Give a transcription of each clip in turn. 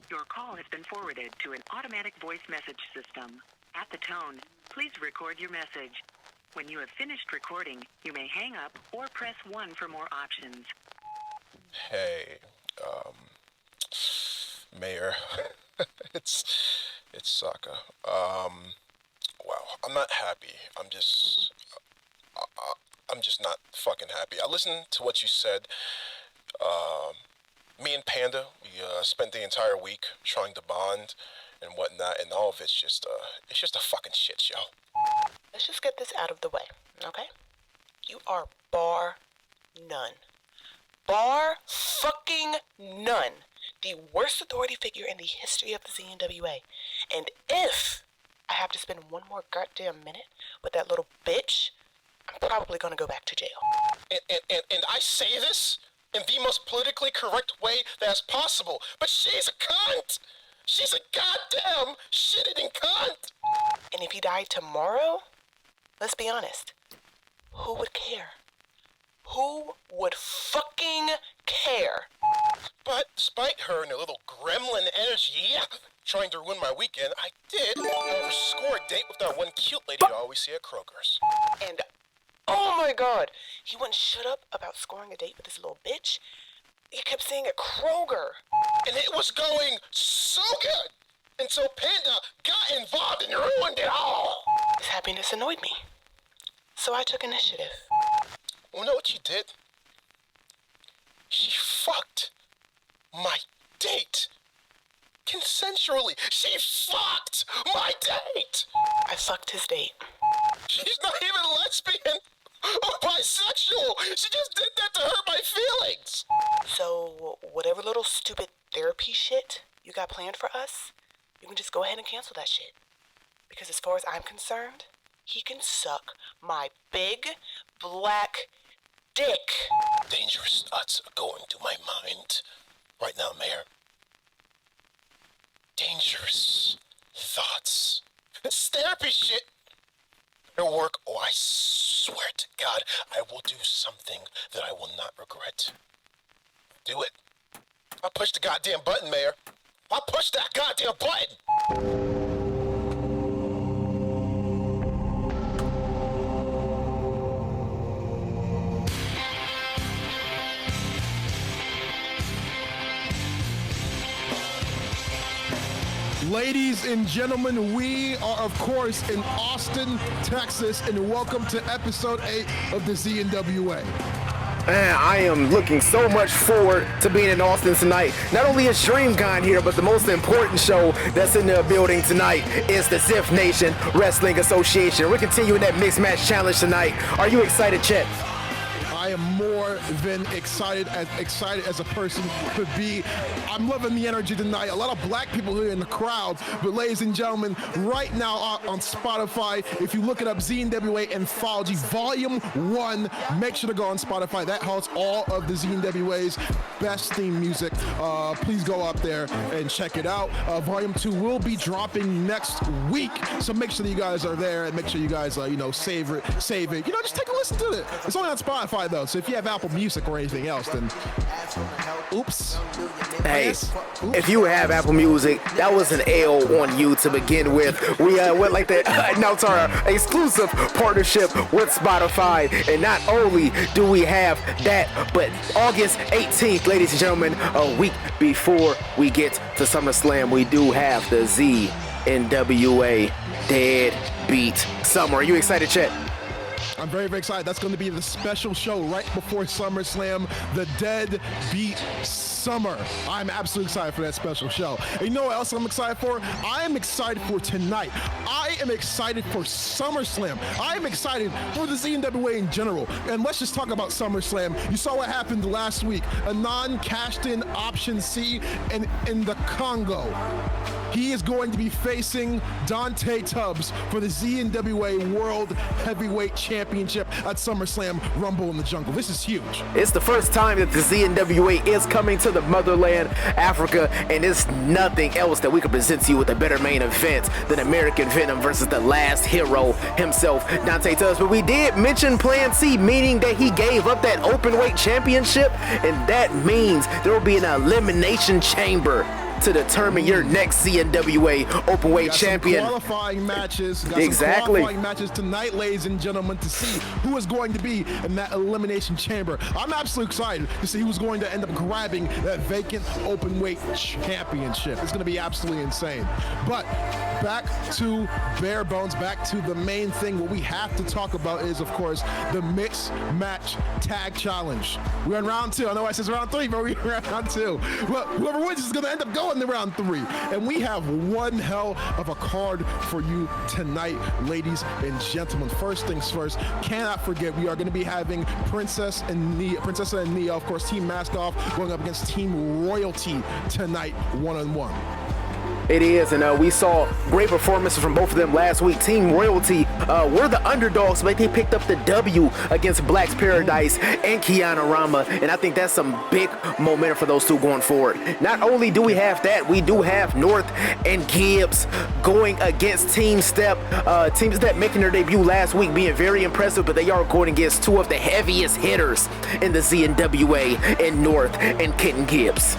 Your call has been forwarded to an automatic voice message system. At the tone, please record your message. When you have finished recording, you may hang up or press 1 for more options. Hey, Mayor, it's Sokka. Wow, I'm not happy. I'm just not fucking happy. I listened to what you said. Me and Panda, we spent the entire week trying to bond and whatnot, and all of it's just a fucking shit show. Let's just get this out of the way, okay? You are bar none. Bar fucking none. The worst authority figure in the history of the ZNWA. And if I have to spend one more goddamn minute with that little bitch, I'm probably gonna go back to jail. And I say this in the most politically correct way that's possible, but she's a cunt! She's a goddamn shit-eating cunt! And if he died tomorrow, let's be honest, who would care? Who would fucking care? But despite her and her little gremlin energy trying to ruin my weekend, I did, however, score a date with that one cute lady I always see at Kroger's. And, oh my god, he wouldn't shut up about scoring a date with this little bitch. He kept saying at Kroger. And it was going so good until Panda got involved and ruined it all. His happiness annoyed me, so I took initiative. You know what she did? She fucked my date. Consensually. She fucked my date. I fucked his date. She's not even lesbian or bisexual. She just did that to hurt my feelings. So, whatever little stupid therapy shit you got planned for us, you can just go ahead and cancel that shit. Because as far as I'm concerned, he can suck my big, black dick. Dangerous thoughts are going through my mind right now, Mayor. Dangerous thoughts. This therapy shit better work, or I swear to God, I will do something that I will not regret. Do it. I'll push the goddamn button, Mayor. I'll push that goddamn button! Ladies and gentlemen, we are, of course, in Austin, Texas, and welcome to episode 8 of the ZNWA. Man, I am looking so much forward to being in Austin tonight. Not only is DreamCon here, but the most important show that's in the building tonight is the Ziff Nation Wrestling Association. We're continuing that Mixed Match Challenge tonight. Are you excited, Chet? I am more than excited as a person could be. I'm loving the energy tonight. A lot of black people here in the crowd. But ladies and gentlemen, right now on Spotify, if you look it up, ZNWA Anthology Volume 1, make sure to go on Spotify. That holds all of the ZNWA's best theme music. Please go up there and check it out. Volume 2 will be dropping next week. So make sure that you guys are there and make sure you guys, save it. Just take a listen to it. It's only on Spotify, though. So if you have Apple Music or anything else, then oops. Hey, if you have Apple Music, that was an L on you to begin with. We went like that. Now it's our exclusive partnership with Spotify. And not only do we have that, but August 18th, ladies and gentlemen, a week before we get to SummerSlam, we do have the ZNWA Deadbeat Summer. Are you excited, Chet? I'm very, very excited. That's going to be the special show right before SummerSlam, the Dead Beat Summer. I'm absolutely excited for that special show. And you know what else I'm excited for? I am excited for tonight. I am excited for SummerSlam. I am excited for the ZNWA in general. And let's just talk about SummerSlam. You saw what happened last week. Anon cashed in Option C and in the Congo. He is going to be facing Dante Tubbs for the ZNWA World Heavyweight Championship at SummerSlam Rumble in the Jungle. This is huge. It's the first time that the ZNWA is coming to the motherland, Africa, and it's nothing else that we can present to you with a better main event than American Venom versus the last hero himself, Dante Tubbs. But we did mention Plan C, meaning that he gave up that openweight championship, and that means there will be an elimination chamber to determine your next ZNWA openweight champion. Some qualifying matches. Got Exactly. Some qualifying matches tonight, ladies and gentlemen, to see who is going to be in that elimination chamber. I'm absolutely excited to see who's going to end up grabbing that vacant openweight championship. It's going to be absolutely insane. But back to bare bones, back to the main thing. What we have to talk about is, of course, the mixed match tag challenge. We're in round 2. I know I said round 3, but we're in round 2. But whoever wins is going to end up going to round 3. And we have one hell of a card for you tonight, ladies and gentlemen. First things first, cannot forget we are going to be having Princess and Nia, of course, Team Mask Off, going up against Team Royalty tonight, one-on-one. It is, and we saw great performances from both of them last week. Team Royalty were the underdogs, but they picked up the W against Black's Paradise and Kiana Rama, and I think that's some big momentum for those two going forward. Not only do we have that, we do have North and Gibbs going against Team Step. Team Step making their debut last week, being very impressive, but they are going against two of the heaviest hitters in the ZNWA in North and Kitten Gibbs.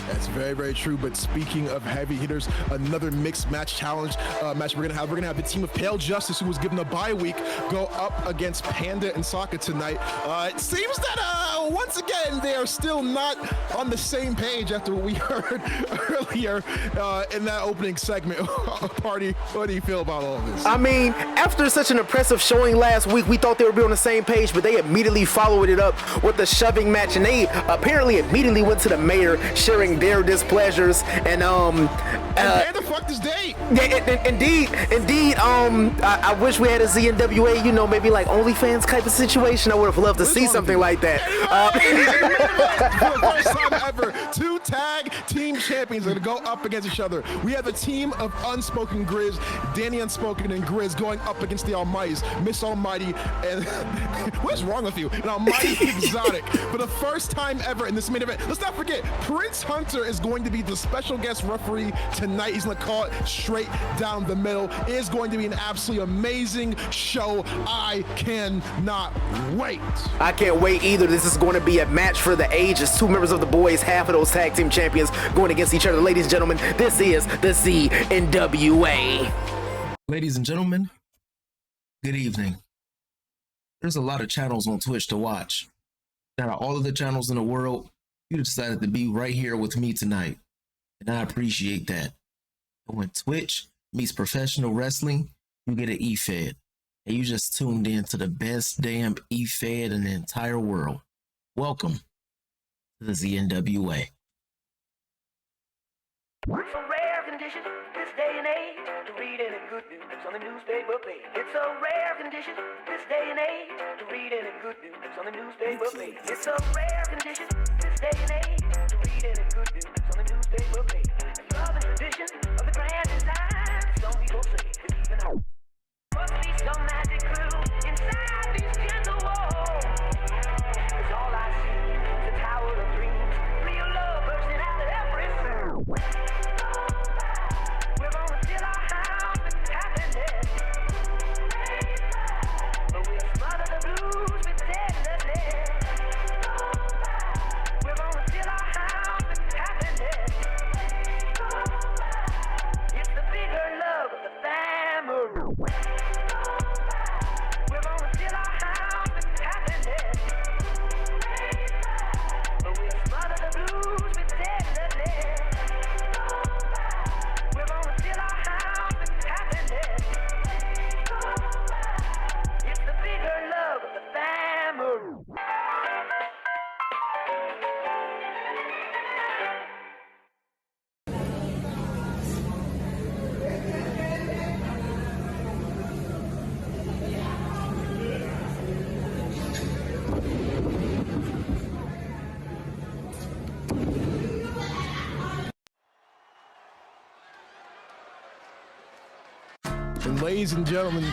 That's very, very true. But speaking of heavy hitters, another mixed match challenge match we're gonna have the team of Pale Justice, who was given a bye week, go up against Panda and Sokka tonight. It seems that once again they are still not on the same page after what we heard earlier in that opening segment. Party, what do you feel about all of this? I mean, after such an impressive showing last week, we thought they would be on the same page, but they immediately followed it up with the shoving match, and they apparently immediately went to the mayor, sharing their displeasures, and Panda fucked his date. Yeah, indeed. I wish we had a ZNWA, you know, maybe like OnlyFans type of situation. I would have loved to see something like that. For the first time ever, 2 tag team champions are going to go up against each other. We have a team of Unspoken Grizz, Danny Unspoken and Grizz, going up against the Almighties, Miss Almighty, and what's wrong with you? An Almighty Exotic. For the first time ever in this main event, let's not forget, Prince Hunter is going to be the special guest referee tonight. He's going to call it straight down the middle. It is going to be an absolutely amazing show. I cannot wait. I can't wait either. This is going to be a match for the ages. 2 members of the boys, half of those tag team champions, going against each other. Ladies and gentlemen, this is the ZNWA. Ladies and gentlemen, good evening. There's a lot of channels on Twitch to watch. Out of all of the channels in the world, you decided to be right here with me tonight, and I appreciate that. And when Twitch meets professional wrestling, you get an E-Fed, and you just tuned in to the best damn E-Fed in the entire world. Welcome to the ZNWA. It's a rare condition this day and age to read any good news on the newspaper page. It's a rare condition this day and age to read any good news on the newspaper page. It's a rare condition this day and age to read any good news on the newspaper page. And love and tradition of the grand design, some people say it's even out. Must be some magic clue inside these gentle walls. 'Cause all I see is a tower of dreams, real love bursting out of every sound. We're gonna fill our house with happiness, but we'll smother the blues with tenderness. We're gonna fill our house with happiness. It's the bigger love of the family. We're gonna fill our house with happiness, but we'll smother the blues with tenderness. We're gonna fill our house with happiness. It's the bigger love of the family. And ladies and gentlemen,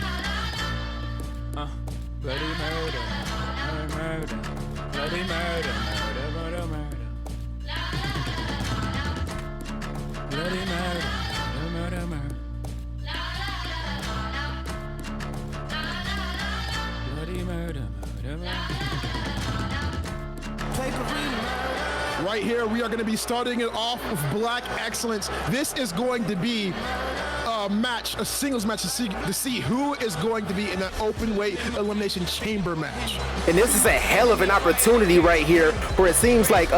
Bloody murder, murder, bloody murder, murder, murder, bloody murder, murder, murder, bloody murder, murder, murder. Right here, we are going to be starting it off with Black Excellence. This is going to be a match, a singles match to see who is going to be in that open weight elimination chamber match. And this is a hell of an opportunity right here, where it seems like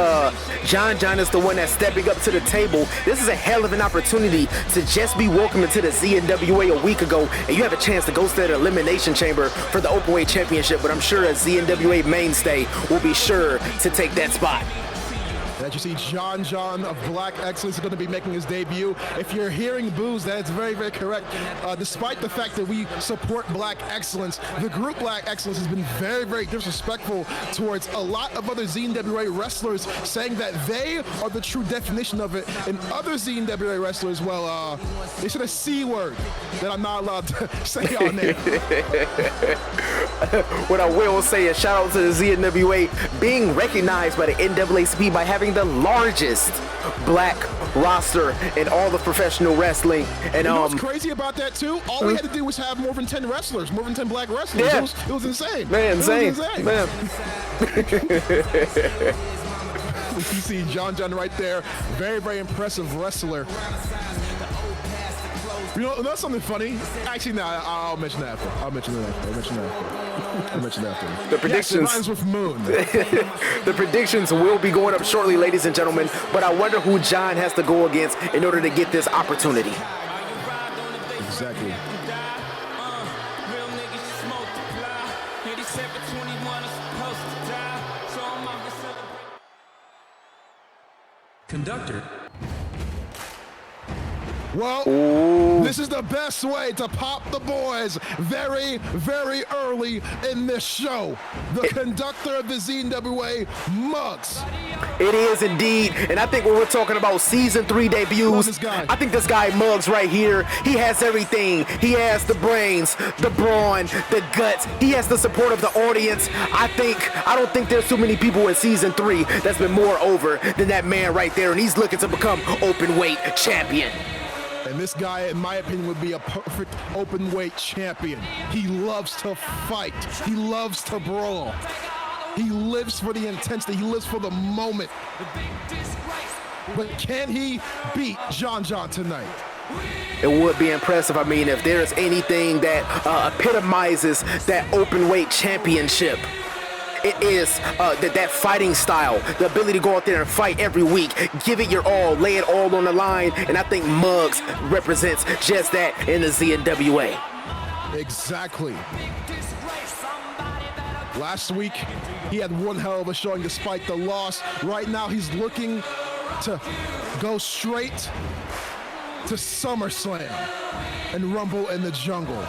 John is the one that's stepping up to the table. This is a hell of an opportunity to just be welcomed into the ZNWA a week ago, and you have a chance to go to the elimination chamber for the openweight championship. But I'm sure a ZNWA mainstay will be sure to take that spot. That you see John of Black Excellence is going to be making his debut. If you're hearing boos, that is very, very correct. Despite the fact that we support Black Excellence, the group Black Excellence has been very, very disrespectful towards a lot of other ZNWA wrestlers, saying that they are the true definition of it. And other ZNWA wrestlers, well, they said a C word that I'm not allowed to say on there. What I will say is shout out to the ZNWA being recognized by the NAACP by having the largest black roster in all of professional wrestling. And you know what's crazy about that too? All we had to do was have more than 10 wrestlers, more than 10 black wrestlers. Yeah. It was insane. Man, insane. Man. You see John right there. Very, very impressive wrestler. You know, that's something funny. Actually, no, I'll mention that after. I'll mention that after. The predictions. Yes, it rhymes with moon. The predictions will be going up shortly, ladies and gentlemen. But I wonder who John has to go against in order to get this opportunity. Exactly. Conductor. Well, this is the best way to pop the boys very, very early in this show. The conductor of the ZNWA, Muggs. It is indeed, and I think when we're talking about season 3 debuts, I think this guy Muggs right here, he has everything. He has the brains, the brawn, the guts. He has the support of the audience. I don't think there's too many people in season 3 that's been more over than that man right there, and he's looking to become open weight champion. And this guy, in my opinion, would be a perfect open weight champion. He loves to fight. He loves to brawl. He lives for the intensity. He lives for the moment. But can he beat John tonight? It would be impressive. I mean, if there's anything that epitomizes that open weight championship, it is that fighting style, the ability to go out there and fight every week, give it your all, lay it all on the line, and I think Muggs represents just that in the ZNWA. Exactly. Last week, he had one hell of a showing despite the loss. Right now, he's looking to go straight to SummerSlam and Rumble in the Jungle.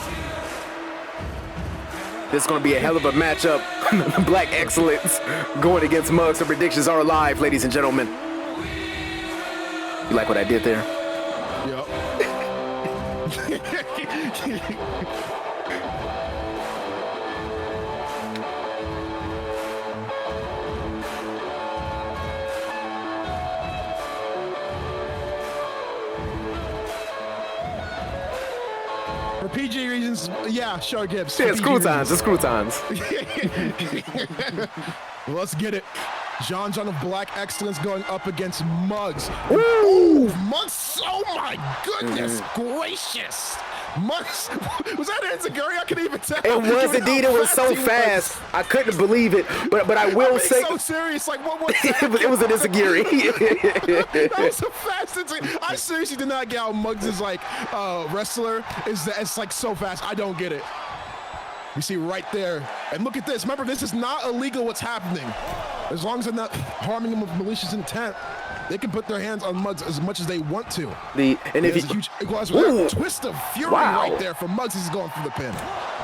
This is going to be a hell of a matchup. Black Excellence going against Muggs. The predictions are live, ladies and gentlemen. You like what I did there? Yep. For PG reasons, yeah, sure, Gibbs. Yeah, it's screw times. It's screw times. Let's get it. John of Black Excellence going up against Muggs. Ooh, Muggs! Oh my goodness gracious! Muggs, was that enziguri? I couldn't even tell. It was indeed. It was so fast. I couldn't believe it. But I will say, so serious. Like what was that? it was an enziguri. That was so fast. I seriously did not get how Muggs is like wrestler. It's like so fast. I don't get it. You see right there. And look at this. Remember, this is not illegal what's happening. As long as they're not harming him with malicious intent, they can put their hands on Muggs as much as they want to. If There's a huge twist of fury right there from Muggs. He's going for the pin.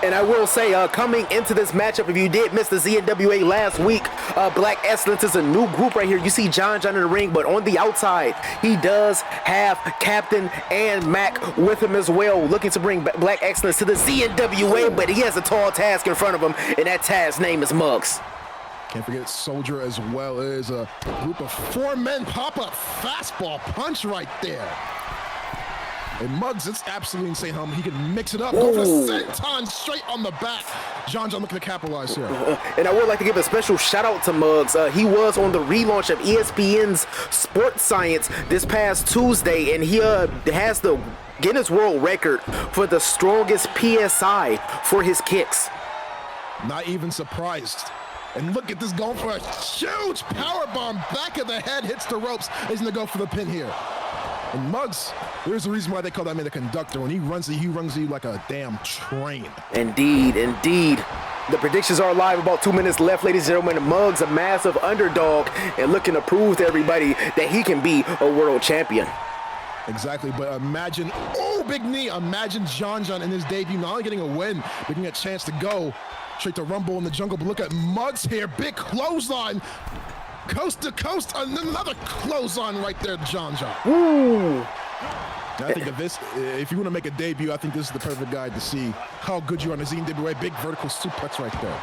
And I will say, coming into this matchup, if you did miss the ZNWA last week, Black Excellence is a new group right here. You see John in the ring, but on the outside, he does have Captain and Mac with him as well, looking to bring Black Excellence to the ZNWA, but he has a tall task in front of him, and that task's name is Muggs. Can't forget Soldier as well. It is a group of 4 men. Pop-up fastball punch right there. And Muggs, it's absolutely insane how he can mix it up. Go for senton straight on the back. John looking to capitalize here. And I would like to give a special shout out to Muggs. He was on the relaunch of ESPN's Sports Science this past Tuesday, and he has the Guinness World Record for the strongest PSI for his kicks. Not even surprised. And look at this, going for a huge power bomb. Back of the head, hits the ropes. He's gonna go for the pin here. And Muggs, there's a reason why they call that man the conductor. When he runs you like a damn train. Indeed, indeed. The predictions are live. About 2 minutes left, ladies and gentlemen. Muggs, a massive underdog, and looking to prove to everybody that he can be a world champion. Exactly, but imagine, big knee. Imagine John in his debut, not only getting a win, but getting a chance to go straight to Rumble in the Jungle. But look at Muggs here, big clothesline, coast to coast, another clothesline right there, John. Ooh. I think of this, if you want to make a debut, I think this is the perfect guy to see how good you are on the ZNWA. Big vertical suplex right there.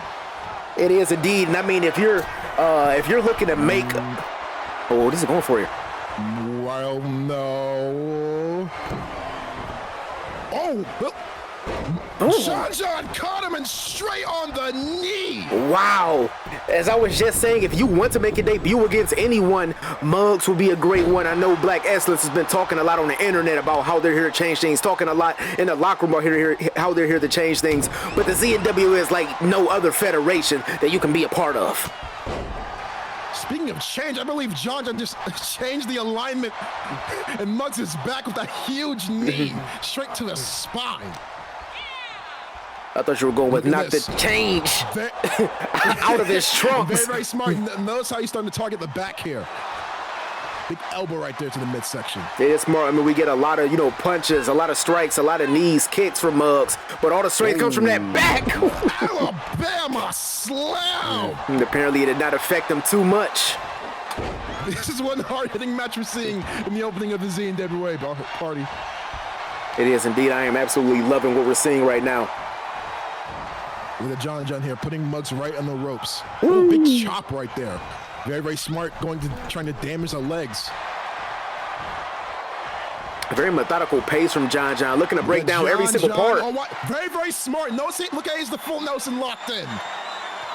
It is indeed, and I mean, if you're looking to make, this is going for you. Well, no. John caught him and straight on the knee. Wow. As I was just saying, if you want to make a debut against anyone, Muggs would be a great one. I know Black Excellence has been talking a lot on the internet about how they're here to change things, talking a lot in the locker room about how they're here to change things. But the ZNWA is like no other federation that you can be a part of. Speaking of change, I believe John just changed the alignment, and Muggs is back with that huge knee straight to the spine. I thought you were going with knock the change out of his trunks. Very, very smart. Notice how he's starting to target the back here. Big elbow right there to the midsection. It is smart. I mean, we get a lot of, punches, a lot of strikes, a lot of knees, kicks from Muggs, but all the strength comes from that back. Alabama slam. And apparently it did not affect him too much. This is one hard-hitting match we're seeing in the opening of the ZNWA party. It is indeed. I am absolutely loving what we're seeing right now. With a John here, putting Muggs right on the ropes. Ooh, big chop right there. Very, very smart, trying to damage the legs. A very methodical pace from John, looking to break down every single part. Very, very smart. Look at he's the full Nelson locked in.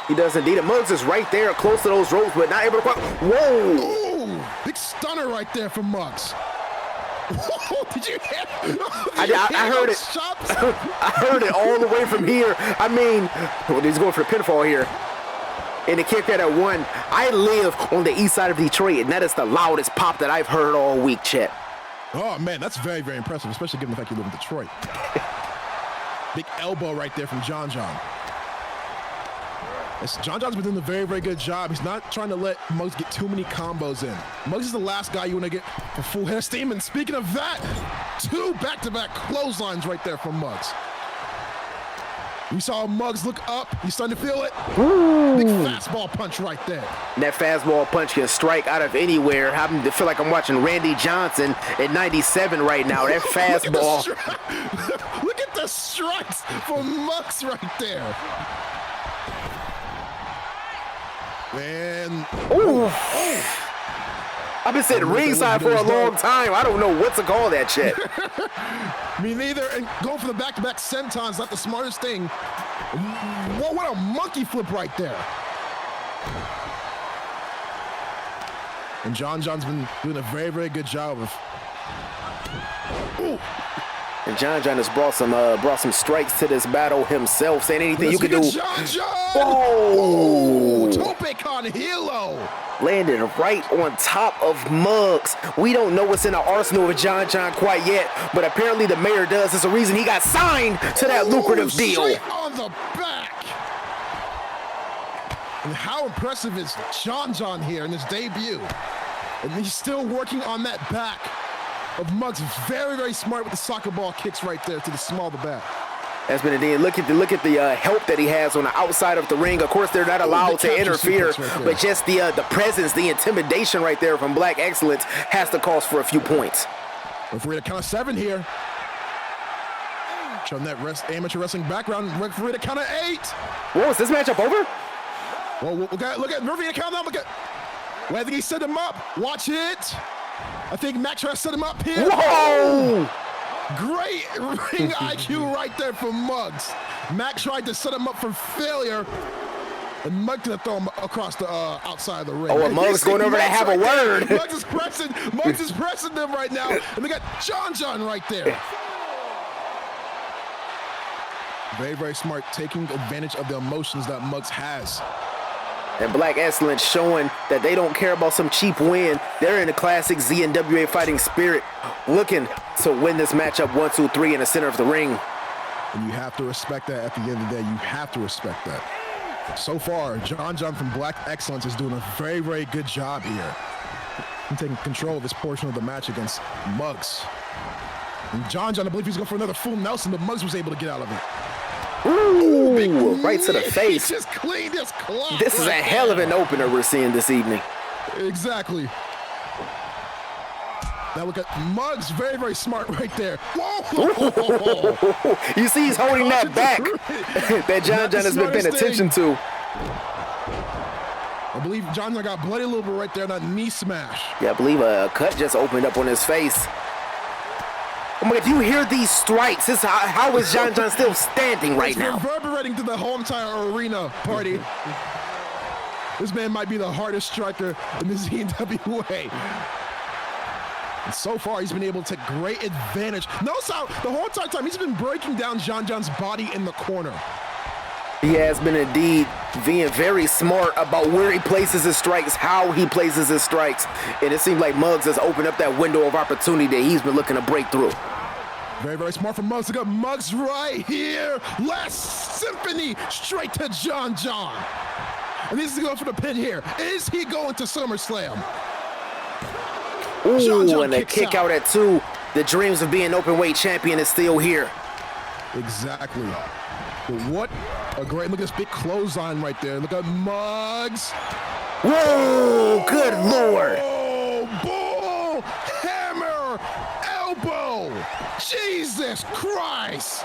He does indeed. And Muggs is right there, close to those ropes, but not able to. Whoa! Ooh, big stunner right there from Muggs. Did you hear? I heard it. I heard it all the way from here. I mean, he's going for the pinfall here. And the kick that at one. I live on the east side of Detroit, and that is the loudest pop that I've heard all week, Chet. Oh, man, that's very, very impressive, especially given the fact you live in Detroit. Big elbow right there from John. John's been doing a very, very good job. He's not trying to let Muggs get too many combos in. Muggs is the last guy you want to get for full head of steam. And speaking of that, 2 back-to-back clotheslines right there from Muggs. We saw Muggs look up. He's starting to feel it. Ooh. Big fastball punch right there. And that fastball punch can strike out of anywhere. I feel like I'm watching Randy Johnson at 97 right now. That fastball. Look at the strikes from Muggs right there. And I've been sitting ringside for a long time. I don't know what to call that shit. Me neither. And going for the back-to-back sentons, not the smartest thing. Whoa, what a monkey flip right there. And John's been doing a very, very good job of. Ooh. And John has brought some strikes to this battle himself, saying anything you can do. John! Oh! Tope con hilo! Landed right on top of Muggs. We don't know what's in the arsenal of John quite yet, but apparently the mayor does. It's the reason he got signed to that lucrative deal. Straight on the back! And how impressive is John here in his debut? And he's still working on that back of Muggs. Very, very smart with the soccer ball kicks right there to the small of the back. That's been indeed. Look at the help that he has on the outside of the ring. Of course, they're not allowed to interfere, but just the presence, the intimidation right there from Black Excellence has to cost for a few points. Referee to count of 7 here. Showing that amateur wrestling background. Referee to count of 8. Whoa, is this matchup over? Well, look at referee to count down. Look at. Well, I think he set him up. Watch it. I think Max trying to set him up here. Whoa! Great ring IQ right there from Muggs. Mac tried to set him up for failure. And Muggs gonna throw him across the outside of the ring. Oh, and Muggs going over to have a word. Muggs is pressing them right now. And they got John right there. Very, very smart, taking advantage of the emotions that Muggs has. And Black Excellence showing that they don't care about some cheap win. They're in the classic ZNWA fighting spirit, looking to win this matchup 1, 2, 3 in the center of the ring. And you have to respect that at the end of the day. You have to respect that. So far, John from Black Excellence is doing a very, very good job here. He's taking control of this portion of the match against Muggs. And John, I believe he's going for another full Nelson, but Muggs was able to get out of it. Ooh, right to the face. He just cleaned his clock. This is a hell of an opener we're seeing this evening. Exactly. Now look at Muggs, very, very smart right there. Whoa! You see he's holding that back that John has been paying attention to. I believe John got bloody a little bit right there on that knee smash. Yeah, I believe a cut just opened up on his face. Oh my God, do you hear these strikes? How is John still standing right now? It's reverberating to the whole entire arena party. This man might be the hardest striker in the ZNWA. And so far, he's been able to take great advantage. Notice how the whole entire time he's been breaking down John's body in the corner. He has been indeed being very smart about where he places his strikes, how he places his strikes. And it seems like Muggs has opened up that window of opportunity that he's been looking to break through. Very, very smart from Muggs. Look at Muggs right here. Last Symphony straight to John. And this is going for the pin here. Is he going to SummerSlam? Ooh, and a kick out at 2. The dreams of being open weight champion is still here. Exactly. But what a great, look at this big clothesline right there. Look at Muggs. Whoa, good Lord. Oh, bull hammer elbow. Jesus Christ.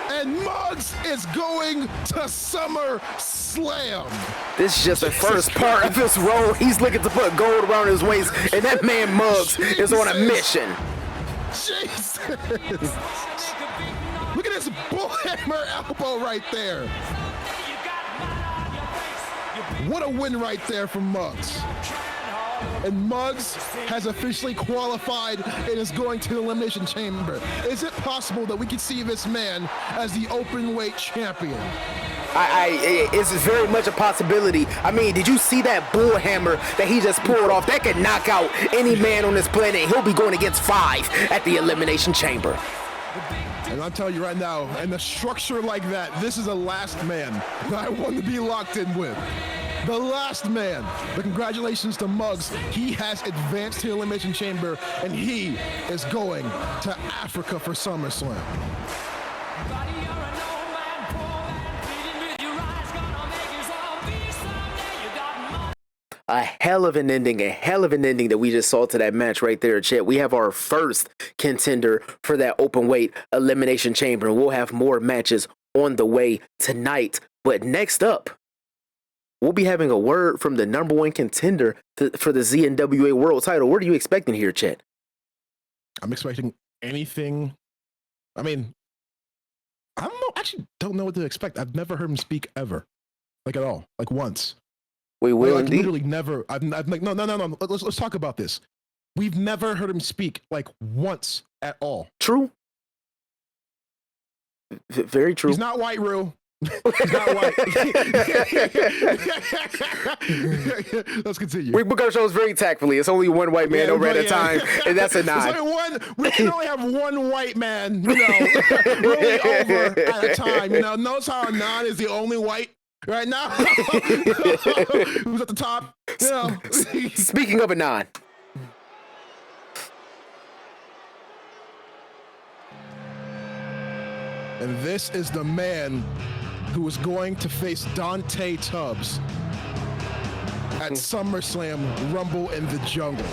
And Muggs is going to SummerSlam. This is just the first part of his role. He's looking to put gold around his waist, and that man Muggs is on a mission. Jesus. Look at this bullhammer elbow right there. What a win right there from Muggs. And Muggs has officially qualified and is going to the Elimination Chamber. Is it possible that we could see this man as the open weight champion? It's very much a possibility. I mean, did you see that bull hammer that he just pulled off? That could knock out any man on this planet. He'll be going against 5 at the Elimination Chamber. And I'm telling you right now, in a structure like that, this is the last man that I want to be locked in with. The last man. But congratulations to Muggs. He has advanced to the Elimination Chamber, and he is going to Africa for SummerSlam. A hell of an ending that we just saw to that match right there, Chet. We have our first contender for that open weight elimination chamber. We'll have more matches on the way tonight. But next up, we'll be having a word from the number 1 contender for the ZNWA World title. What are you expecting here, Chet? I'm expecting anything. I mean, I don't know. Actually, don't know what to expect. I've never heard him speak ever, like at all, like once. We will like, indeed. Literally never. I've like no. Let's talk about this. We've never heard him speak like once at all. True. Very true. He's not white, Rue. He's not white. Let's continue. We book our shows very tactfully. It's only one white man over at a time, and that's a 9. We can only have one white man, really over at a time. Notice how a 9 is the only white right now. Who's at the top? Speaking of a 9. And this is the man who is going to face Dante Tubbs at SummerSlam Rumble in the Jungle.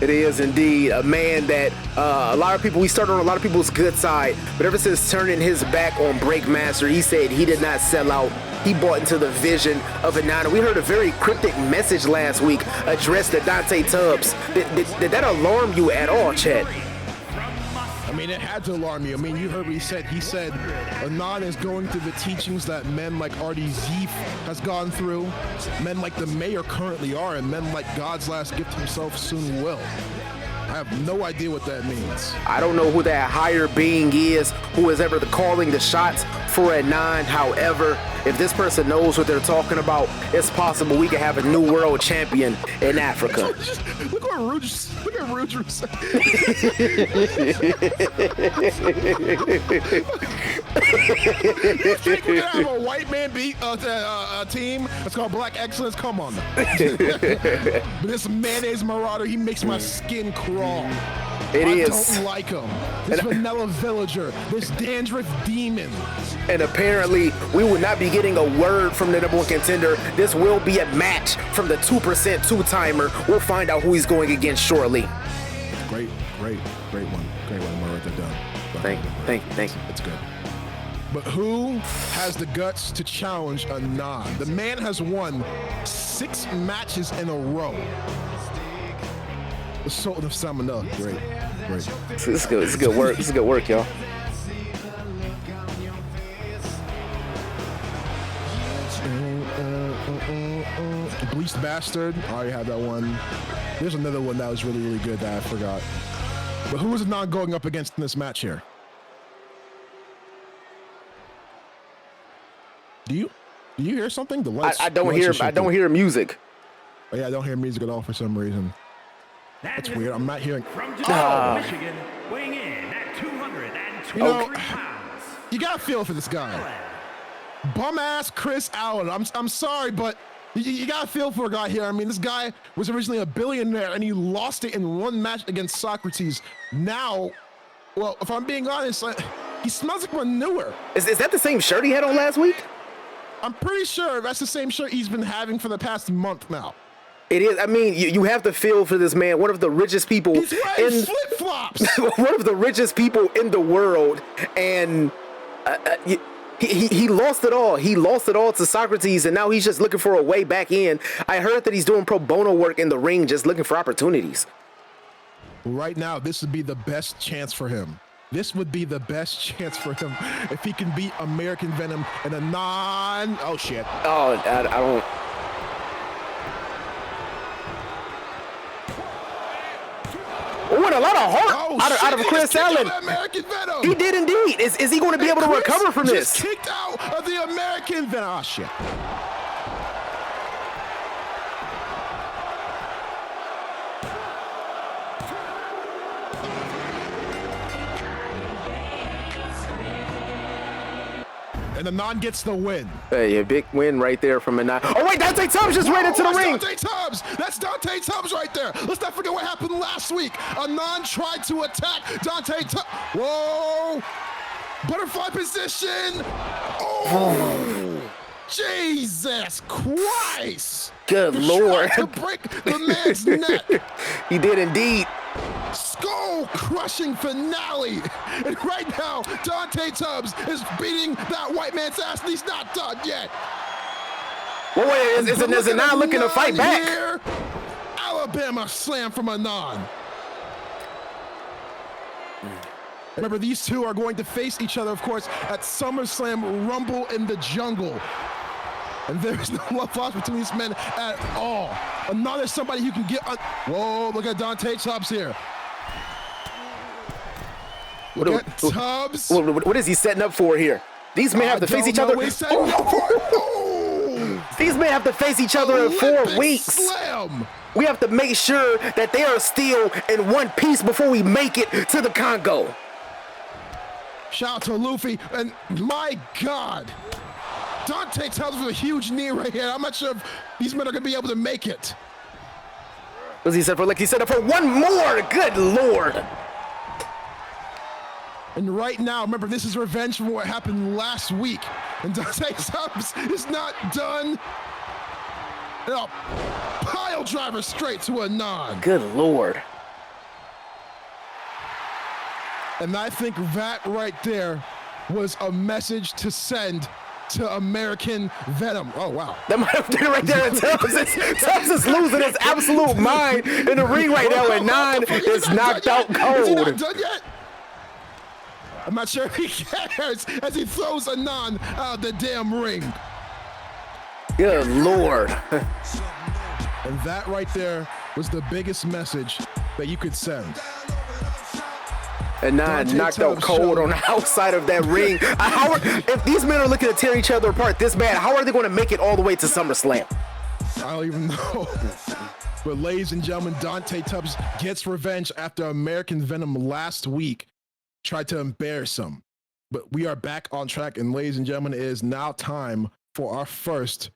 It is indeed a man that a lot of people, we started on a lot of people's good side, but ever since turning his back on Breakmaster, he said he did not sell out. He bought into the vision of Anana. We heard a very cryptic message last week addressed to Dante Tubbs. Did that alarm you at all, Chet? I mean, it had to alarm you. I mean, you heard what he said. He said Anon is going through the teachings that men like Artie Zief has gone through, men like the mayor currently are, and men like God's last gift himself soon will. I have no idea what that means. I don't know who that higher being is who is ever calling the shots for Anon. However, if this person knows what they're talking about, it's possible we could have a new world champion in Africa. Look at Rouge was You think we're gonna have a white man beat team that's called Black Excellence? Come on. But this mayonnaise marauder, he makes my skin crawl. I don't like him. This vanilla villager, this dandruff demon. And apparently, we will not be getting a word from the number one contender. This will be a match from the 2% two-timer. We'll find out who he's going against shortly. Great one. I'm gonna write that down. Thank you. That's good. But who has the guts to challenge Anon? The man has won 6 matches in a row. The Sultan of Salmonella. Great. This is good. This is good work. This is good work, y'all. Bleached Bastard. I already had that one. There's another one that was really, really good that I forgot. But who is Anon going up against in this match here? Do you hear something? The lights. I don't hear music. Oh, yeah, I don't hear music at all for some reason. That's weird. I'm not hearing. From Detroit, Michigan, weighing in at 223 pounds. You got to feel for this guy. Bum ass Chris Allen. I'm sorry, but you got to feel for a guy here. I mean, this guy was originally a billionaire and he lost it in one match against Socrates. Now, well, if I'm being honest, he smells like manure. Is that the same shirt he had on last week? I'm pretty sure that's the same shirt he's been having for the past month now. It is. I mean, you have to feel for this man. One of the richest people He's wearing flip-flops. One of the richest people in the world, and he lost it all. He lost it all to Socrates, and now he's just looking for a way back in. I heard that he's doing pro bono work in the ring, just looking for opportunities. Right now, this would be the best chance for him. This would be the best chance for him if he can beat American Venom and Anon. Oh shit. Oh, I don't. What a lot of heart out of Chris Allen. American Venom. He did indeed. Is he going to be able to recover from this? Just kicked out of the American Venom. Oh shit. And Anon gets the win. Hey, a big win right there from Anon. Oh wait, Dante Tubbs just ran into the ring. Dante Tubbs. That's Dante Tubbs right there. Let's not forget what happened last week. Anon tried to attack Dante Tubbs. Whoa! Butterfly position. Oh! Jesus Christ! Good Lord! To break the man's neck. He did indeed. Skull-crushing finale. And right now, Dante Tubbs is beating that white man's ass, and he's not done yet. Well, wait, is Anon looking to fight back? Here. Alabama slam from Anon. Remember, these two are going to face each other, of course, at SummerSlam Rumble in the Jungle. And there's no love lost between these men at all. Anon is somebody who can get on. Whoa, look at Dante Tubbs here. Look at Tubbs. What is he setting up for here? These men have to face each other. These men have to face each other in 4 weeks. Slam. We have to make sure that they are still in one piece before we make it to the Congo. Shout out to Luffy, and my God, Dante Tubbs with a huge knee right here. I'm not sure if these men are gonna be able to make it. What he said for? Like he said for one more. Good Lord. And right now, remember, this is revenge from what happened last week. And Dante Tubbs is not done. And a pile driver straight to Anon. Good Lord. And I think that right there was a message to send to American Venom. Oh, wow. That might have been right there. Tubbs is losing his absolute mind in the ring right now, and 9 is knocked out cold. Is he not done yet? I'm not sure if he cares as he throws Anon out of the damn ring. Good Lord. And that right there was the biggest message that you could send. And 9 knocked out cold on the outside of that ring. If these men are looking to tear each other apart this bad, how are they going to make it all the way to SummerSlam? I don't even know. But ladies and gentlemen, Dante Tubbs gets revenge after American Venom last week tried to embarrass him. But we are back on track, and ladies and gentlemen, it is now time for our first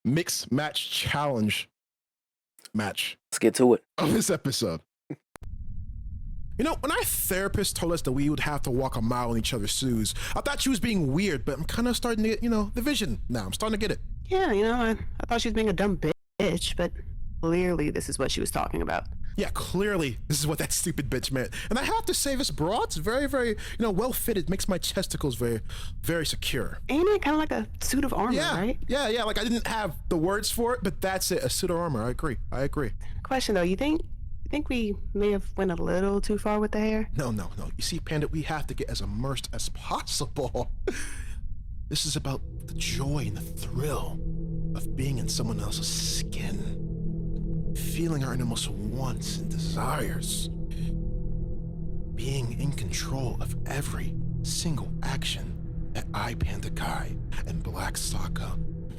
mixed match challenge match. Let's get to it. Of this episode. You know, when our therapist told us that we would have to walk a mile in each other's shoes, I thought she was being weird, but I'm kind of starting to get, the vision now. I'm starting to get it. Yeah, I thought she was being a dumb bitch, but clearly this is what she was talking about. Yeah, clearly this is what that stupid bitch meant. And I have to say, this broad's very, very, well fitted. Makes my testicles very, very secure. Ain't it kind of like a suit of armor, right? Yeah. Like I didn't have the words for it, but that's it. A suit of armor. I agree. Question though, you think we may have went a little too far with the hair? No. You see, Panda, we have to get as immersed as possible. This is about the joy and the thrill of being in someone else's skin. Feeling our innermost wants and desires. Being in control of every single action that I, Panda Kai, and Black Sokka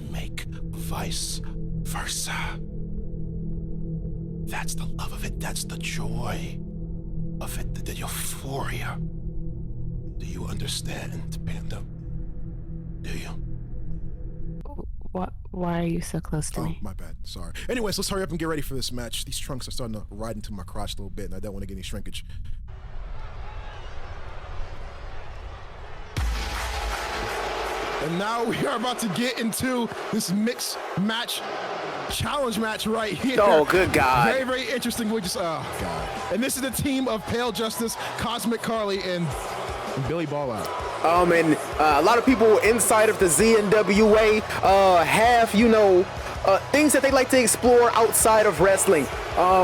make vice versa. That's the love of it. That's the joy of it. The euphoria. Do you understand, Panda? Do you? Why are you so close to me? My bad. Sorry. Anyways, let's hurry up and get ready for this match. These trunks are starting to ride into my crotch a little bit, and I don't want to get any shrinkage. And now we are about to get into this mixed match challenge match right here. Oh, good God. Very, very interesting. We just, oh, God. And this is the team of Pale Justice, Cosmic Carly, and Billy Ball Out. And a lot of people inside of the ZNWA have, things that they like to explore outside of wrestling.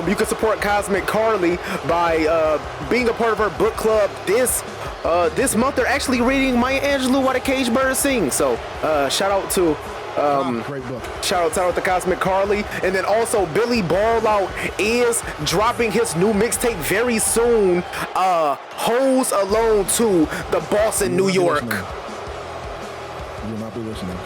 You can support Cosmic Carly by being a part of our book club. This month they're actually reading Maya Angelou While the Caged Bird Sing. So shout out to great book. Shout out to Cosmic Carly. And then also Billy Ballout is dropping his new mixtape very soon. Hoes Alone 2, The Boss in New York. You will not be listening.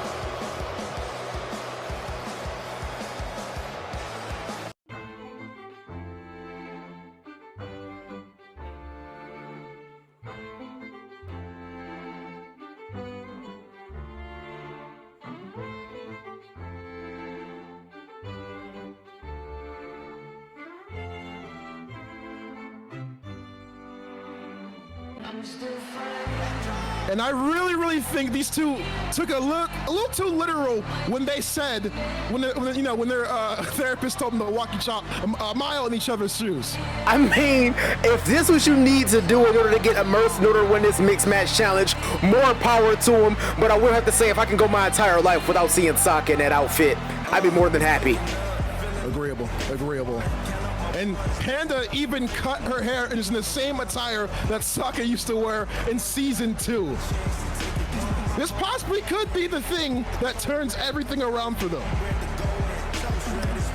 And I really, really think these two took a little too literal when they said, when their therapist told them to walk a mile in each other's shoes. I mean, if this is what you need to do in order to get immersed in order to win this mixed match challenge, more power to them. But I will have to say, if I can go my entire life without seeing Sokka in that outfit, I'd be more than happy. Agreeable. And Panda even cut her hair and is in the same attire that Sokka used to wear in season 2. This possibly could be the thing that turns everything around for them.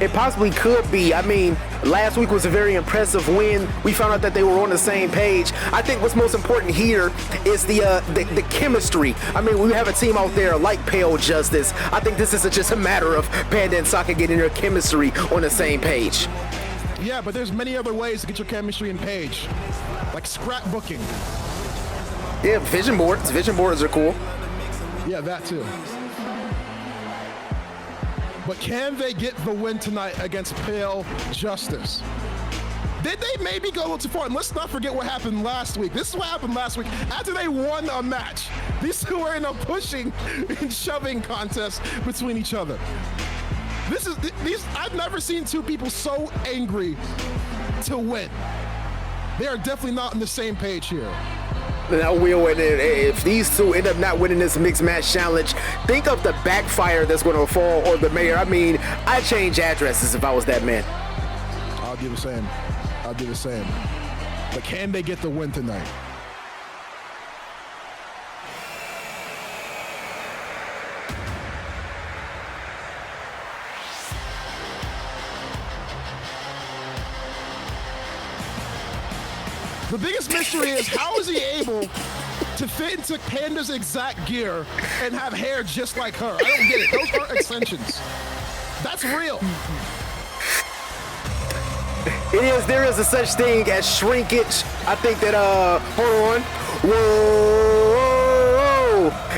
It possibly could be. I mean, last week was a very impressive win. We found out that they were on the same page. I think what's most important here is the chemistry. I mean, we have a team out there like Pale Justice. I think this is just a matter of Panda and Sokka getting their chemistry on the same page. Yeah, but there's many other ways to get your chemistry in page, like scrapbooking. Yeah, vision boards. Vision boards are cool. Yeah, that too. But can they get the win tonight against Pale Justice? Did they maybe go a little too far? And let's not forget what happened last week. This is what happened last week. After they won a match, these two were in a pushing and shoving contest between each other. I've never seen two people so angry to win. They are definitely not on the same page here. Now, Will, and if these two end up not winning this mixed match challenge, think of the backfire that's going to fall on the mayor. I mean, I'd change addresses if I was that man. I'll do the same. I'll do the same. But can they get the win tonight? The biggest mystery is how is he able to fit into Panda's exact gear and have hair just like her? I don't get it. Those are extensions. That's real. It is. There is a such thing as shrinkage. I think that, hold on. Whoa.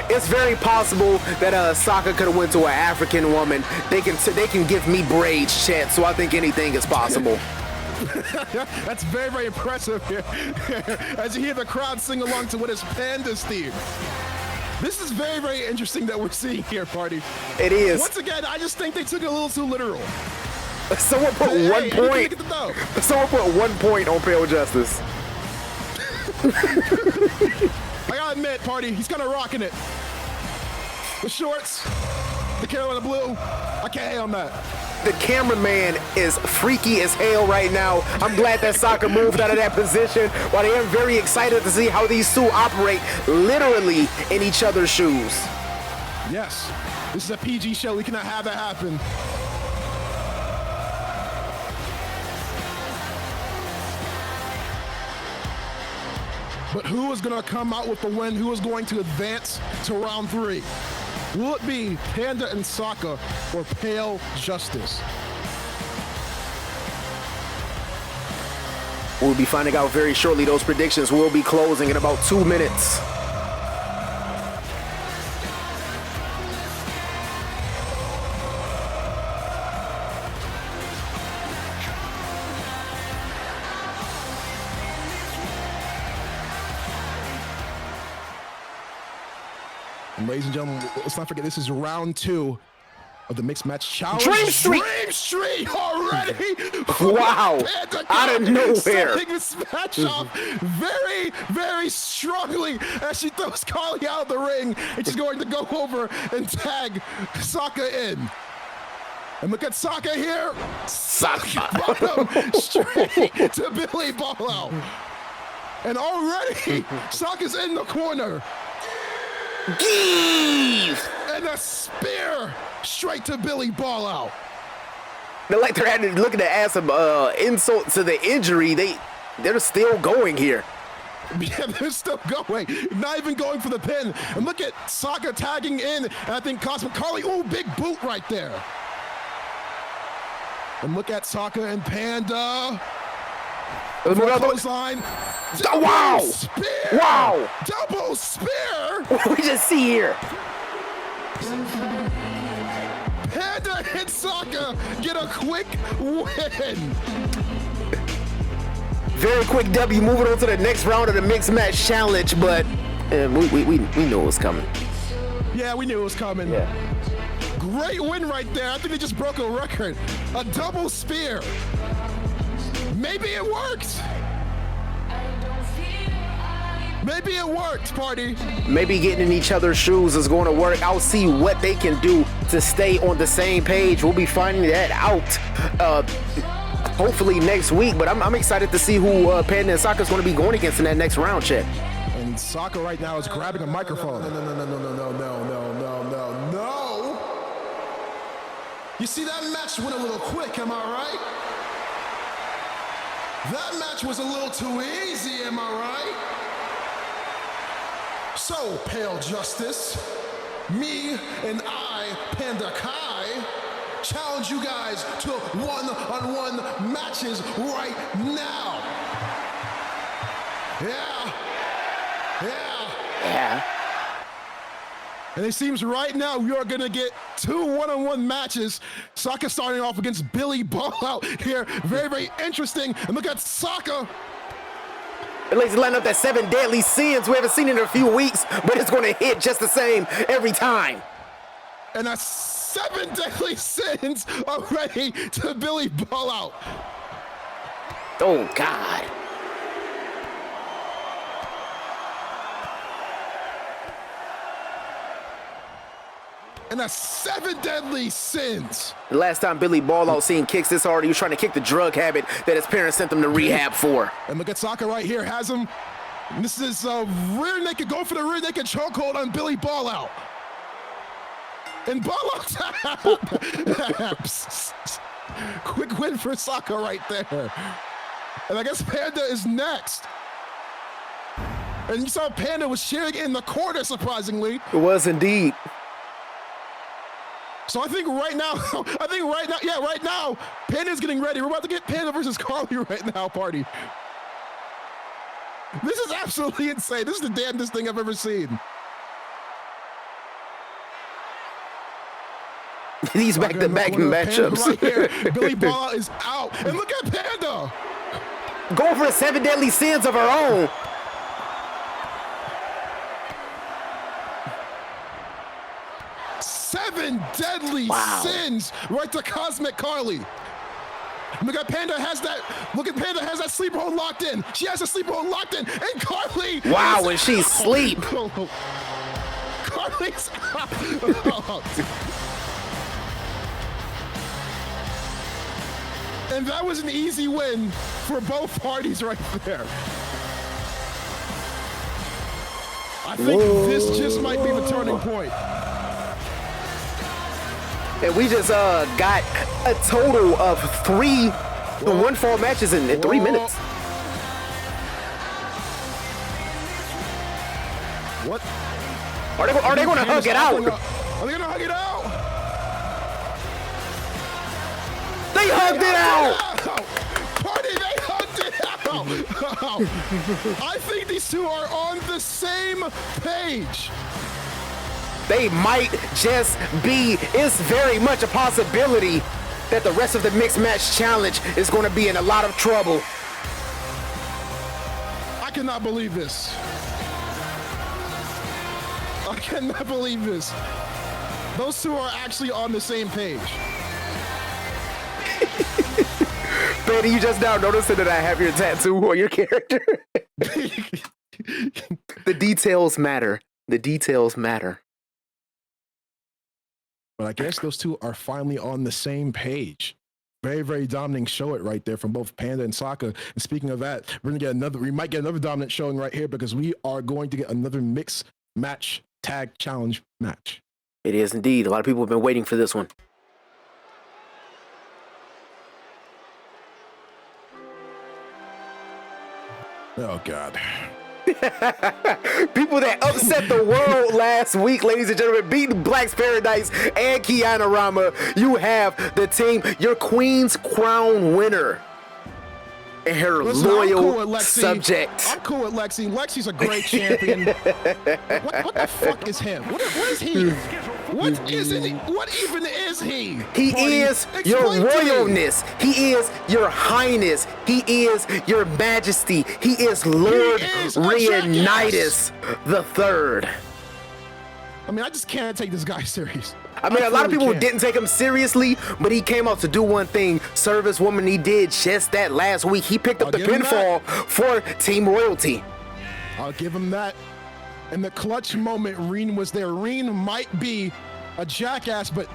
It's very possible that Sokka could have went to an African woman. They can give me braids, chat, so I think anything is possible. That's very, very impressive here. As you hear the crowd sing along to what is Panda's theme. This is very, very interesting that we're seeing here, party. It is. Once again, I just think they took it a little too literal. Someone put 1 point. Someone put 1 point on Pale Justice. I gotta admit, party, he's kind of rocking it. The shorts, the Carolina blue, I can't hate on that. The cameraman is freaky as hell right now. I'm glad that Sokka moved out of that position, but I am very excited to see how these two operate literally in each other's shoes. Yes, this is a PG show. We cannot have that happen. But who is going to come out with the win? Who is going to advance to round 3? Will it be Panda and Sokka or Pale Justice? We'll be finding out very shortly. Those predictions will be closing in about 2 minutes. And ladies and gentlemen, let's not forget this is round 2 of the mixed match challenge. Dream Street! Dream Street already! Wow! Out of nowhere! Starting this match off very, very strongly as she throws Carly out of the ring, and she's going to go over and tag Sokka in. And look at Sokka here. Sokka! Bottom straight to Billy Ball out. And already, Sokka's in the corner. Give! And a spear straight to Billy Ball out. They're like they're looking to add some insult to the injury. They're still going here. Yeah, they're still going. Not even going for the pin. And look at Sokka tagging in. And I think Cosmic Carly, ooh, big boot right there. And look at Sokka and Panda. Clothesline. Oh, wow! Spear! Wow! Double spear! What do we just see here? Panda and Sokka get a quick win. Very quick W. Moving on to the next round of the mixed match challenge, but we knew it was coming. Yeah, we knew it was coming. Yeah. Great win right there. I think they just broke a record. A double spear. Maybe it worked. Maybe it worked, party. Maybe getting in each other's shoes is going to work. I'll see what they can do to stay on the same page. We'll be finding that out hopefully next week. But I'm excited to see who Panda and Sokka is going to be going against in that next round, check. And Sokka right now is grabbing a microphone. No. You see, that match went a little quick, am I right? That match was a little too easy, am I right? So, Pale Justice, me and I, Panda Kai, challenge you guys to one-on-one matches right now. Yeah. And it seems right now we are going to get 2 one-on-one matches. Sokka starting off against Billy Ball out here. Very, very interesting. And look at Sokka. At least line up that 7 deadly sins. We haven't seen it in a few weeks, but it's going to hit just the same every time. And a 7 deadly sins already to Billy Ball out. Oh, God. And that's 7 deadly sins. The last time Billy Ball Out seen kicks this hard, he was trying to kick the drug habit that his parents sent him to rehab for. And look at Saka right here, has him. And this is rear naked, going for the rear naked chokehold on Billy Ball Out. And Ball Out taps. Quick win for Saka right there. And I guess Panda is next. And you saw Panda was cheering in the corner, surprisingly. It was indeed. So I think right now, right now, Panda's getting ready. We're about to get Panda versus Carly right now, party. This is absolutely insane. This is the damnedest thing I've ever seen. These back-to-back matchups. Right here, Billy Ball is out. And look at Panda. Go for the 7 deadly sins of her own. Seven deadly sins right to Cosmic Carly. Look at Panda has that. Look at Panda has that sleeper hold locked in. She has a sleeper hold locked in, and Carly. Wow, when she sleep. Carly's out. And that was an easy win for both parties right there. I think this just might be the turning point. And we just got a total of 3 one-fall matches in 3 minutes. What? Are they going to hug it out? Are they going to hug it out? They hugged it out! Party, they hugged it out! I think these two are on the same page. They might just be. It's very much a possibility that the rest of the Mixed Match Challenge is going to be in a lot of trouble. I cannot believe this. I cannot believe this. Those two are actually on the same page. Betty, you just now noticing that I have your tattoo on your character? The details matter. The details matter. But I guess those two are finally on the same page. Very, very dominant show it right there from both Panda and Saka. And speaking of that, we might get another dominant showing right here because we are going to get another mixed match tag challenge match. It is indeed. A lot of people have been waiting for this one. Oh, God. People that upset the world last week, ladies and gentlemen, beating Black's Paradise and Kiana Rama. You have the team, your Queen's Crown winner. And her loyal subject. I'm cool with Lexi. Lexi's a great champion. What the fuck is him? What is he? What is it? What even is he? He is your royalness. He is your highness. He is your majesty. He is Lord Leonidas the Third. I mean, I just can't take this guy serious. I mean, a lot of people didn't take him seriously, but he came out to do one thing. Service woman, he did just that last week. He picked up the pinfall for Team Royalty. I'll give him that. In the clutch moment, Reen was there. Reen might be a jackass, but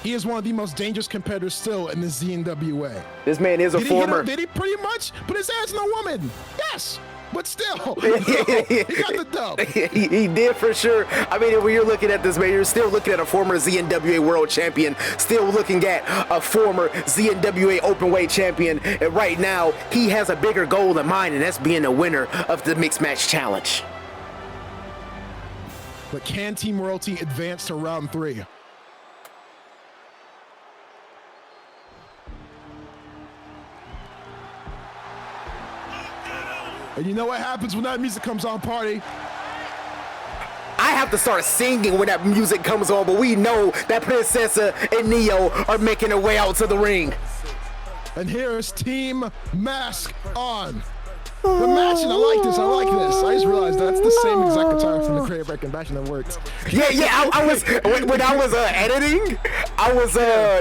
he is one of the most dangerous competitors still in the ZNWA. This man is a former. Did he pretty much put his hands on a woman? Yes. But still, he got the dub. He did for sure. I mean, when you're looking at this, man, you're still looking at a former ZNWA World Champion, still looking at a former ZNWA Openweight Champion. And right now, he has a bigger goal than mine, and that's being a winner of the Mixed Match Challenge. But can Team Royalty advance to round 3? And you know what happens when that music comes on, party? I have to start singing when that music comes on, but we know that Princessa and Neo are making their way out to the ring. And here's Team Mask On. The matching, I like this. I just realized that's the same exact guitar from the Creative Record Matching that works. Yeah. I was when I was editing, I was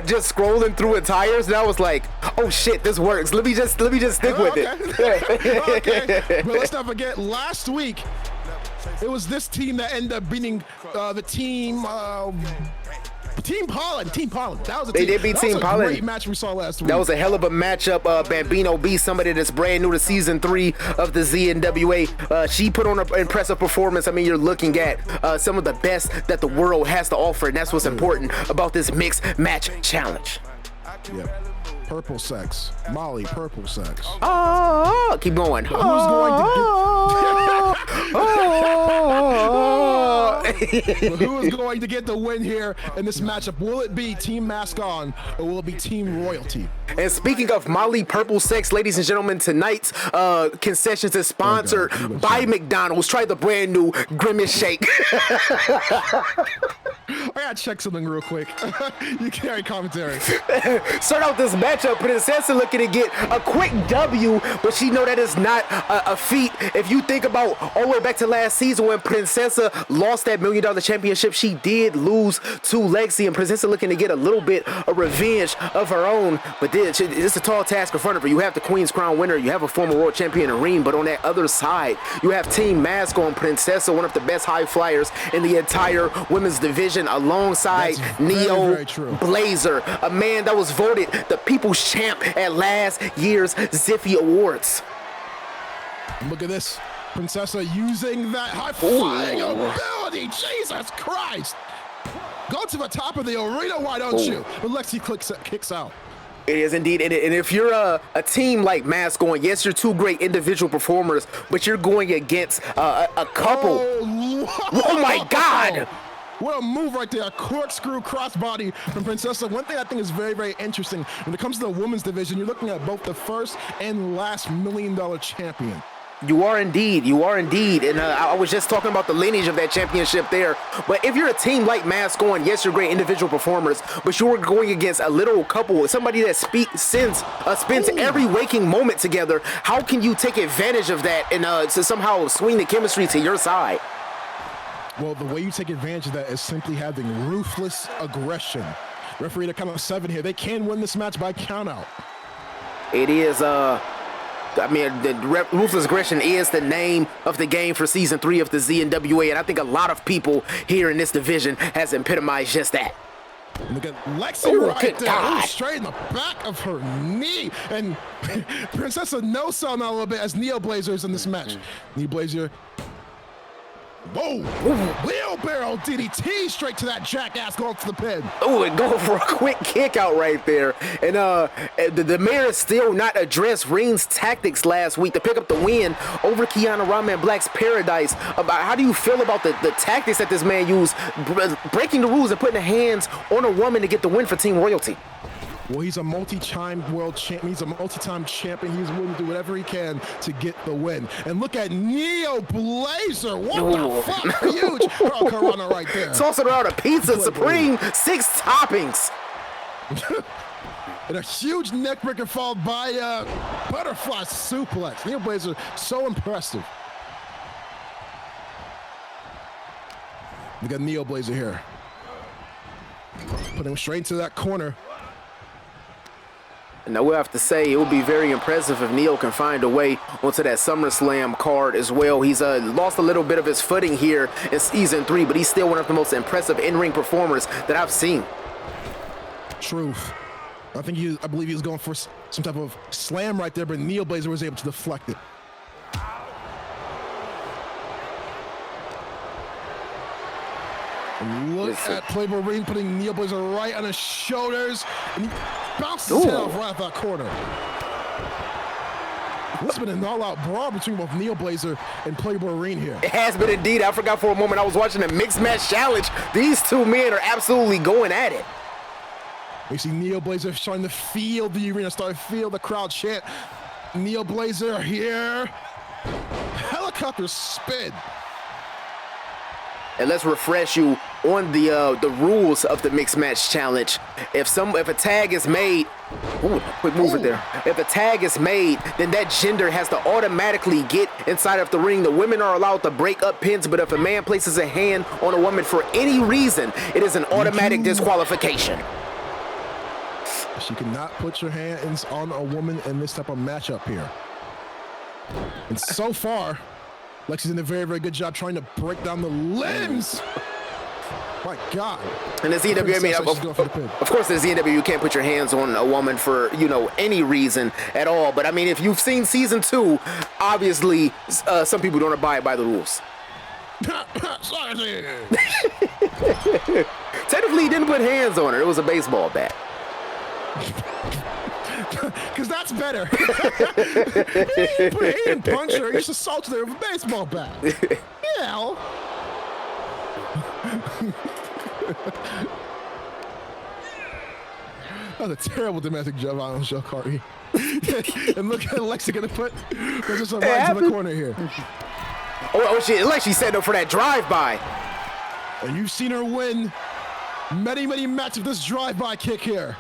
just scrolling through attires, and I was like, oh shit, this works. Let me just stick with it. Okay. But let's not forget, last week it was this team that ended up beating the team. Team Holland. That was a They did beat Team Holland. Great match we saw last week. That was a hell of a matchup. Bambino B, somebody that's brand new to season 3 of the ZNWA. She put on an impressive performance. I mean, you're looking at some of the best that the world has to offer, and that's what's important about this mixed match challenge. Yeah. Purple sex. Molly, purple sex. Oh, keep going. Who's going who is going to get the win here in this matchup? Will it be Team Mask On or will it be Team Royalty? And speaking of Molly Purple Sex, ladies and gentlemen, tonight's concessions is sponsored by McDonald's. Try the brand new Grimace Shake. I gotta check something real quick. You carry commentary. Start out this matchup. Princessa looking to get a quick W, but she know that is not a feat. If you think about all the way back to last season when Princessa lost that $1 Million championship, she did lose to Lexi, and Princessa looking to get a little bit of revenge of her own. But this is a tall task in front of her. You have the Queen's Crown winner, you have a former world champion Irene, but on that other side, you have Team Mask On Princessa, one of the best high flyers in the entire women's division, alongside Neo Blazer, a man that was voted the People's Champ at last year's Ziffy Awards. Look at this. Princessa using that high-flying ability. Jesus Christ. Go to the top of the arena, why don't you? But Lexi kicks out. It is indeed. And if you're a team like Mask On, yes, you're two great individual performers, but you're going against a couple. Oh my God. What a move right there. A corkscrew crossbody from Princessa. One thing I think is very, very interesting, when it comes to the women's division, you're looking at both the first and last $1 Million champion. You are indeed. And I was just talking about the lineage of that championship there. But if you're a team like Mask On, yes, you're great individual performers, but you're going against a little couple, somebody that spends every waking moment together. How can you take advantage of that and to somehow swing the chemistry to your side? Well, the way you take advantage of that is simply having ruthless aggression. Referee to count of 7 here. They can win this match by countout. It is, the ruthless aggression is the name of the game for season 3 of the ZNWA, and I think a lot of people here in this division has epitomized just that. Look at Lexi right there, straight in the back of her knee, and Princessa no-selling out a little bit as Neo Blazer is in this match. Neo Blazer. Whoa! Wheelbarrow DDT straight to that jackass going to the pin. Oh, and go for a quick kick out right there. And the mayor still not addressed Ring's tactics last week to pick up the win over Kiana Rama and Black's Paradise. How do you feel about the tactics that this man used, breaking the rules and putting the hands on a woman to get the win for Team Royalty? Well, he's a multi-time world champion. He's a multi-time champion. He's willing to do whatever he can to get the win. And look at Neo Blazer. What the fuck? Huge Corona right there. Tossing around a pizza supreme, 6 toppings. And a huge neck breaker followed by a butterfly suplex. Neo Blazer, so impressive. We got Neo Blazer here. Put him straight into that corner. Now we'll have to say it would be very impressive if Neo can find a way onto that SummerSlam card as well. He's lost a little bit of his footing here in season 3, but he's still one of the most impressive in-ring performers that I've seen. Truth. I believe he was going for some type of slam right there, but Neo Blazer was able to deflect it. And look at Playboy Ring putting Neo Blazer right on his shoulders, and he bounces his head off right out that corner. This has been an all-out brawl between both Neo Blazer and Playboy Ring here. It has been indeed. I forgot for a moment I was watching a mixed match challenge. These two men are absolutely going at it. We see Neo Blazer starting to feel the arena, starting to feel the crowd chant. Neo Blazer here. Helicopter spin. And let's refresh you on the rules of the mixed match challenge. If a tag is made, quick move there. If a tag is made, then that gender has to automatically get inside of the ring. The women are allowed to break up pins, but if a man places a hand on a woman for any reason, it is an automatic disqualification. She cannot put your hands on a woman in this type of matchup here. And so far, Lexi's doing a very, very good job trying to break down the limbs. My God. And the ZNWA, I mean, of course, the ZNWA, you can't put your hands on a woman for, any reason at all. But I mean, if you've seen season 2, obviously, some people don't abide by the rules. Technically, he didn't put hands on her. It was a baseball bat. Because that's better. He didn't punch her. He just assaulted her with a baseball bat. Yeah. That was a terrible domestic violence show, Corey. And look at Lexi gonna put just a right to the corner here. She set up for that drive-by. And you've seen her win many, many matches with this drive-by kick here.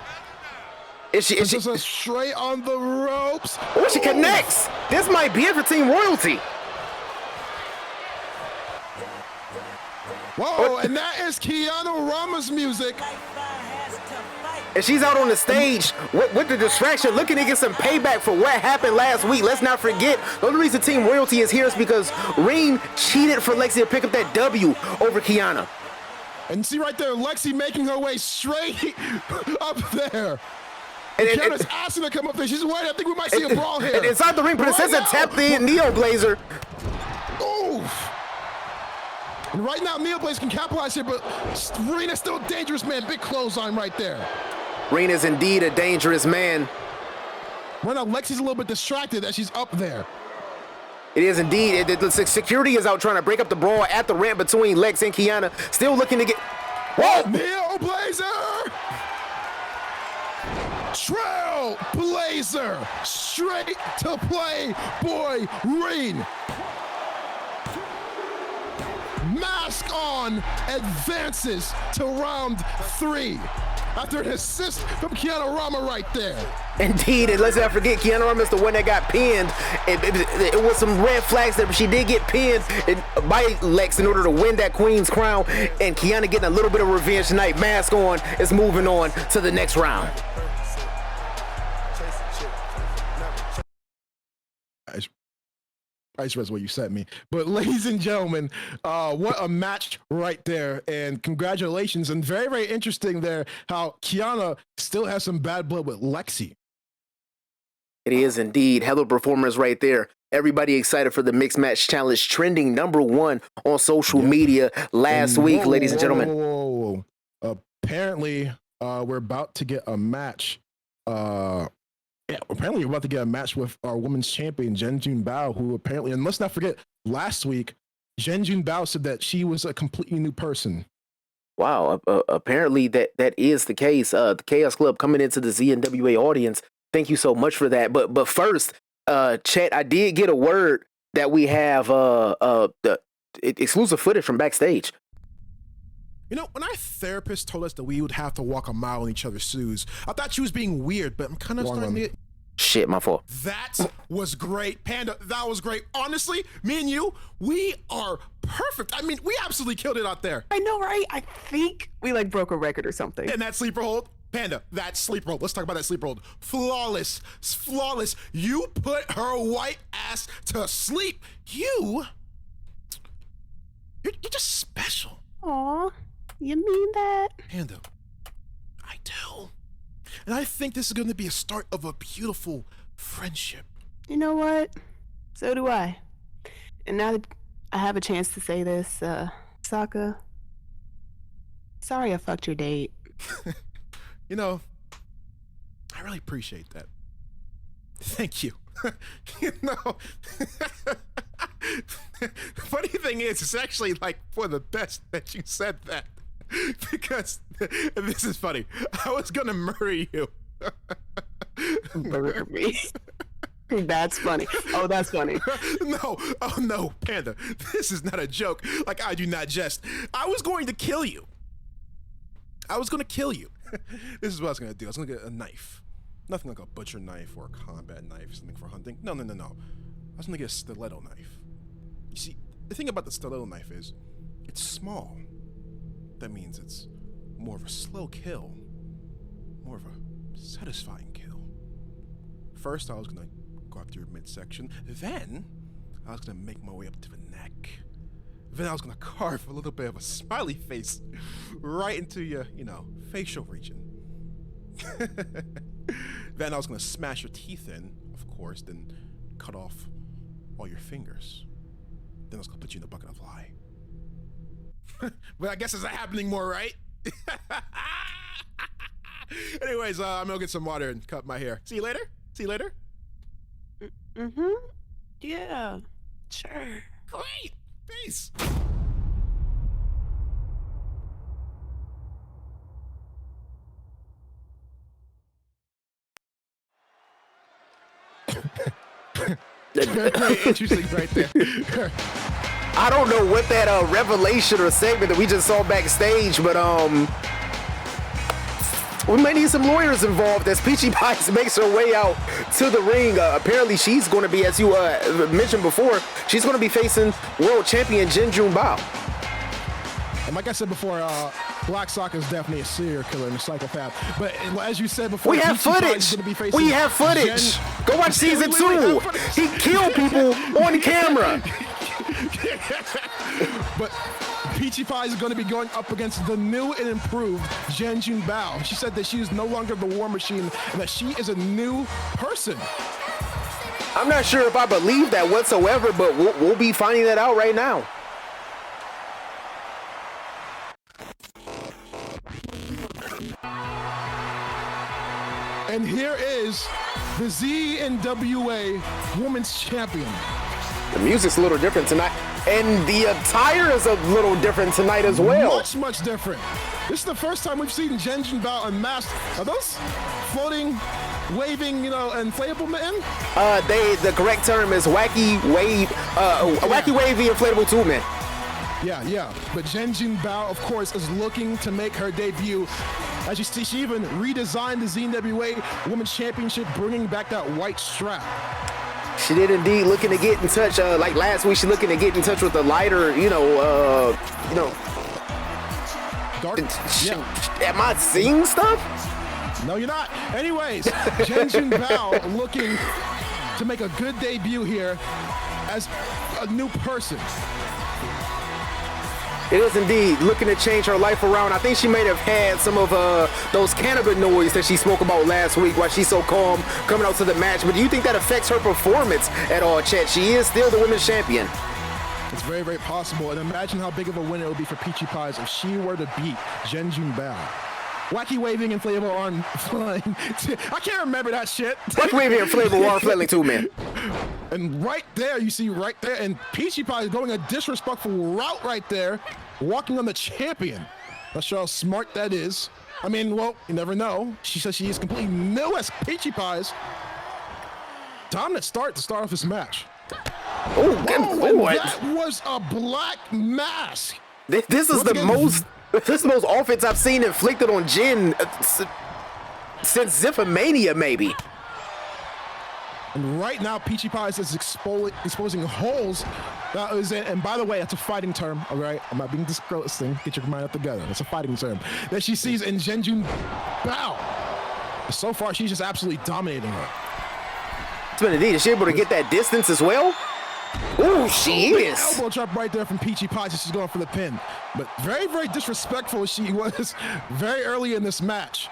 Is she just a straight on the ropes? Oh, she connects. This might be it for Team Royalty. Whoa, and that is Keanu Rama's music. And she's out on the stage with the distraction, looking to get some payback for what happened last week. Let's not forget, the only reason Team Royalty is here is because Reen cheated for Lexi to pick up that W over Kiana. And see right there, Lexi making her way straight up there. And Kiana's asking her to come up there. She's waiting. I think we might see a brawl here. And inside the ring, Princessa tapped the Neo Blazer. Oof. And right now, Neo Blaze can capitalize here, but Rena's still a dangerous man. Big clothesline right there. Rena's indeed a dangerous man. Right now, Lexi's a little bit distracted as she's up there. It is indeed. The security is out trying to break up the brawl at the ramp between Lex and Kiana. Still looking to get... Whoa! Neo Blazer! Trail Blazer! Straight to play, boy, Reen. Mask on advances to round 3 after an assist from Keanu Rama right there. Indeed, and let's not forget, Keanu Rama is the one that got pinned. It was some red flags there, but she did get pinned by Lex in order to win that Queen's Crown. And Kiana getting a little bit of revenge tonight. Mask on is moving on to the next round. I just read what you sent me. But ladies and gentlemen, what a match right there. And congratulations. And very, very interesting there how Kiana still has some bad blood with Lexi. It is indeed. Hell of performance right there. Everybody excited for the Mixed Match Challenge, trending number 1 on social media last week, ladies and gentlemen. Whoa. Apparently, we're about to get a match. Apparently we're about to get a match with our women's champion, Zhenjun Bao, who apparently, and let's not forget, last week, Zhenjun Bao said that she was a completely new person. Wow, apparently that is the case. The Chaos Club coming into the ZNWA audience. Thank you so much for that. But first, Chet, I did get a word that we have the exclusive footage from backstage. When our therapist told us that we would have to walk a mile in each other's shoes, I thought she was being weird, but I'm kind of starting to get... Shit, my fault. That was great, Panda. That was great. Honestly, me and you, we are perfect. I mean, we absolutely killed it out there. I know, right? I think we broke a record or something. And that sleeper hold, Panda, that sleeper hold. Let's talk about that sleeper hold. Flawless. You put her white ass to sleep. You're just special. Aw. You mean that? Panda, I do. And I think this is going to be a start of a beautiful friendship. You know what? So do I. And now that I have a chance to say this, Sokka, sorry I fucked your date. I really appreciate that. Thank you. Funny thing is, it's actually for the best that you said that. Because this is funny. I was gonna murder you. Murder me? That's funny. Oh, that's funny. No, Panda. This is not a joke. I do not jest. I was going to kill you. This is what I was gonna do. I was gonna get a knife. Nothing like a butcher knife or a combat knife, something for hunting. No. I was gonna get a stiletto knife. You see, the thing about the stiletto knife is, it's small. That means it's more of a slow kill, more of a satisfying kill. First, I was gonna go after your midsection. Then, I was gonna make my way up to the neck. Then I was gonna carve a little bit of a smiley face right into your, facial region. Then I was gonna smash your teeth in, of course, then cut off all your fingers. Then I was gonna put you in a bucket of lye. But I guess it's not happening more, right? Anyways, I'm gonna get some water and cut my hair. See you later. Mm-hmm. Yeah, sure. Great. Peace. Very interesting right there. I don't know what that revelation or segment that we just saw backstage, but we may need some lawyers involved as Peachy Pies makes her way out to the ring. Apparently, she's going to be, as you mentioned before, she's going to be facing world champion Jin Bao. And like I said before, Black Sock is definitely a serial killer and a psychopath. But as you said before, we have footage. We have footage. Go watch season 2. He killed people on camera. But Peachy Pie is going to be going up against the new and improved Jin Bao. She said that she is no longer the War Machine and that she is a new person. I'm not sure if I believe that whatsoever, but we'll be finding that out right now. And here is the ZNWA Women's Champion. The music's a little different tonight, and the attire is a little different tonight as well. Much different. This is the first time we've seen Jin Bao unmasked. Are those floating, waving, inflatable men? The correct term is wacky wave, wacky wavy inflatable tube man. Yeah. But Jin Bao, of course, is looking to make her debut. As you see, she even redesigned the ZNWA Women's Championship, bringing back that white strap. She did indeed, looking to get in touch. Like last week, she's looking to get in touch with the lighter, Dark? Yeah. Am I seeing stuff? No, you're not. Anyways, Jin Bao looking to make a good debut here as a new person. It is indeed looking to change her life around. I think she may have had some of those cannabinoids that she spoke about last week while she's so calm coming out to the match. But do you think that affects her performance at all, Chet? She is still the women's champion. It's very, very possible. And imagine how big of a win it would be for Peachy Pies if she were to beat Jin Bao. Wacky waving inflatable arm flying. I can't remember that shit. Wacky waving inflatable arm flailing too, man. And right there, you see right there, and Peachy Pie is going a disrespectful route right there, walking on the champion. Not sure how smart that is. I mean, well, you never know. She says she is completely new as Peachy Pies. Dominant start to start off this match. That was a black mask. This is the most offense I've seen inflicted on Jin since Ziffamania, maybe. And right now, Peachy Pies is exposing holes. And by the way, that's a fighting term, all right? I'm not being disgusting. Get your mind up together. That's a fighting term that she sees in Jin Bao. So far, she's just absolutely dominating her. It's been indeed. Is she able to get that distance as well? Ooh, she is. Elbow drop right there from Peachy Pie. She's going for the pin. But very, very disrespectful she was very early in this match.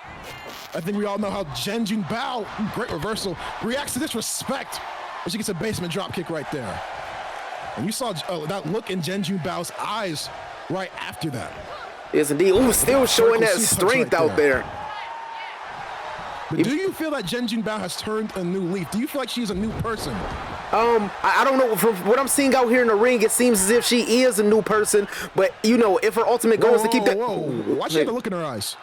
I think we all know how Jin Bao, great reversal, reacts to disrespect as she gets a basement drop kick right there. And you saw that look in Jin Bao's eyes right after that. Yes, indeed. Ooh, still showing that strength right out there. But do you feel that Jin Bao has turned a new leaf? Do you feel like she's a new person? I don't know. From what I'm seeing out here in the ring, it seems as if she is a new person. But, if her ultimate goal is to keep that... Why she have to look in her eyes?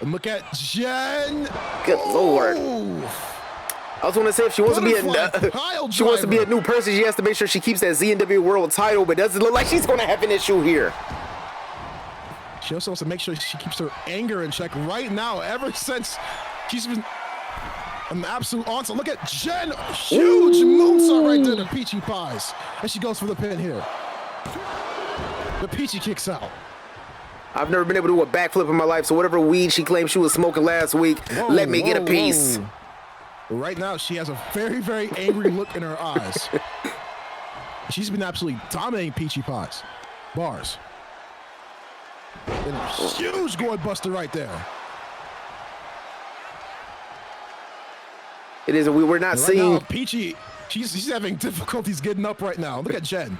And look at Jen. Good Lord. I was going to say, if she wants to be a new person, she has to make sure she keeps that ZNWA World title. But it doesn't look like she's going to have an issue here. She also wants to make sure she keeps her anger in check right now. Ever since she's been an absolute onslaught. Look at Jen. Huge moonsault right there to Peachy Pies. And she goes for the pin here. The Peachy kicks out. I've never been able to do a backflip in my life, so whatever weed she claimed she was smoking last week, let me get a piece. Right now, she has a very, very angry look in her eyes. she's been absolutely dominating Peachy Pies. Bars. And a huge gourd buster right there. It is. We're not seeing now, Peachy. She's having difficulties getting up right now. Look at Jen.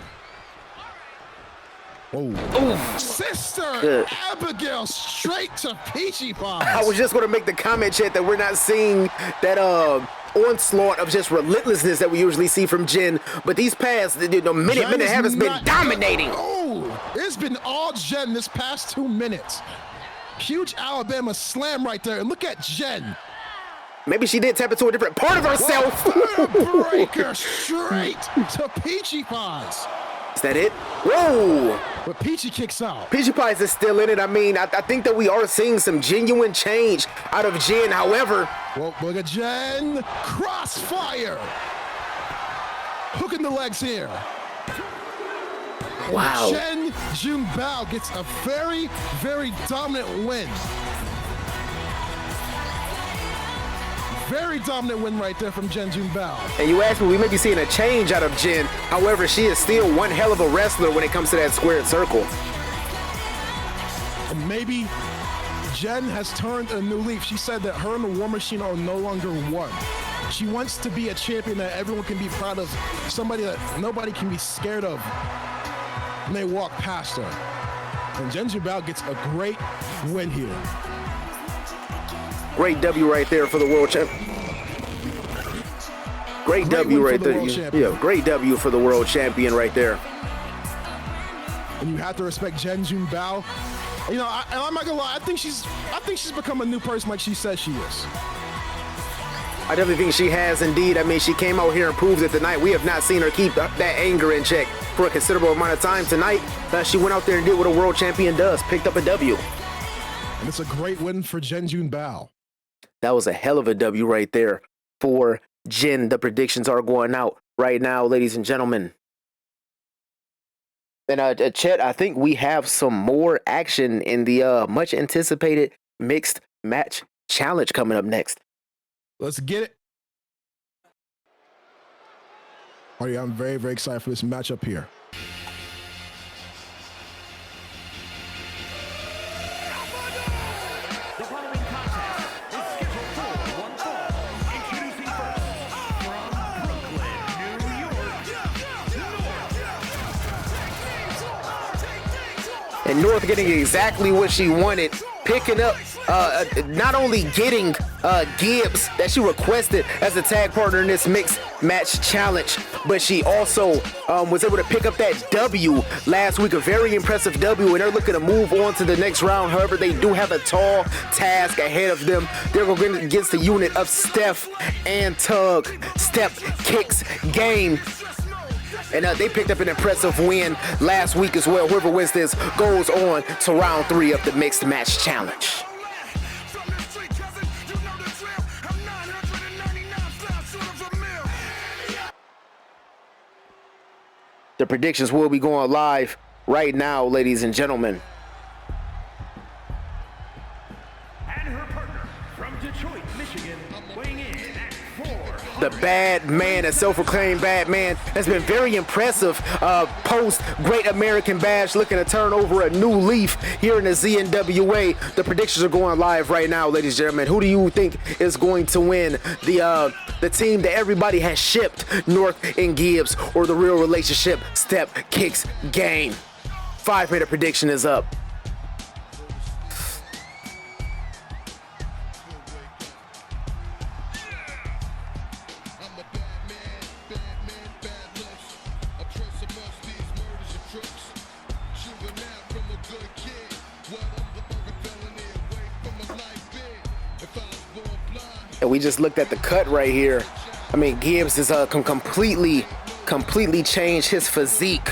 Oh, sister Good. Abigail straight to Peachy Pies. I was just going to make the comment, chat, that we're not seeing that onslaught of just relentlessness that we usually see from Jen. But these past minute and a half has been dominating. Oh, it's been all Jen this past 2 minutes. Huge Alabama slam right there. And look at Jen. Maybe she did tap into a different part of herself. Breaker straight to Peachy Pies. Is that it? Whoa! But Peachy kicks out. Peachy Pies is still in it. I mean, I think that we are seeing some genuine change out of Jen. However, well, look at Jen. Crossfire. Hooking the legs here. Wow. Jen Junbao gets a very, very dominant win. Very dominant win right there from Jen Junbao. And you asked me, we may be seeing a change out of Jen. However, she is still one hell of a wrestler when it comes to that squared circle. And maybe Jen has turned a new leaf. She said that her and the War Machine are no longer one. She wants to be a champion that everyone can be proud of, somebody that nobody can be scared of when they walk past her. And Jen Junbao gets a great win here. Great W right there for the world champ. Great W right there. Yeah, great W for the world champion right there. And you have to respect Jen Junbao. You know, I'm not gonna lie. I think she's become a new person, like she says she is. I definitely think she has indeed. I mean, she came out here and proved it tonight. We have not seen her keep that anger in check for a considerable amount of time tonight. She went out there and did what a world champion does, picked up a W. And it's a great win for Jen Junbao. That was a hell of a W right there for Jen. The predictions are going out right now, ladies and gentlemen. And Chet, I think we have some more action in the much anticipated mixed match challenge coming up next. Let's get it. Oh yeah, I'm very, very excited for this matchup here. And North getting exactly what she wanted, picking up, not only getting Gibbs that she requested as a tag partner in this mixed match challenge, but she also was able to pick up that W last week, a very impressive W, and they're looking to move on to the next round. However, they do have a tall task ahead of them. They're going against the unit of Steph and Tug. Step kicks game. And they picked up an impressive win last week as well. Whoever wins this goes on to round 3 of the mixed match challenge. The predictions will be going live right now, ladies and gentlemen. And her partner from Detroit, Michigan, weighing in at 400. The bad man, a self-proclaimed bad man, has been very impressive post Great American Bash, looking to turn over a new leaf here in the ZNWA. The predictions are going live right now, ladies and gentlemen. Who do you think is going to win? The team that everybody has shipped, North and Gibbs, or the real relationship, Step Kicks Game? 5-minute prediction is up. And we just looked at the cut right here. I mean, Gibbs has completely changed his physique.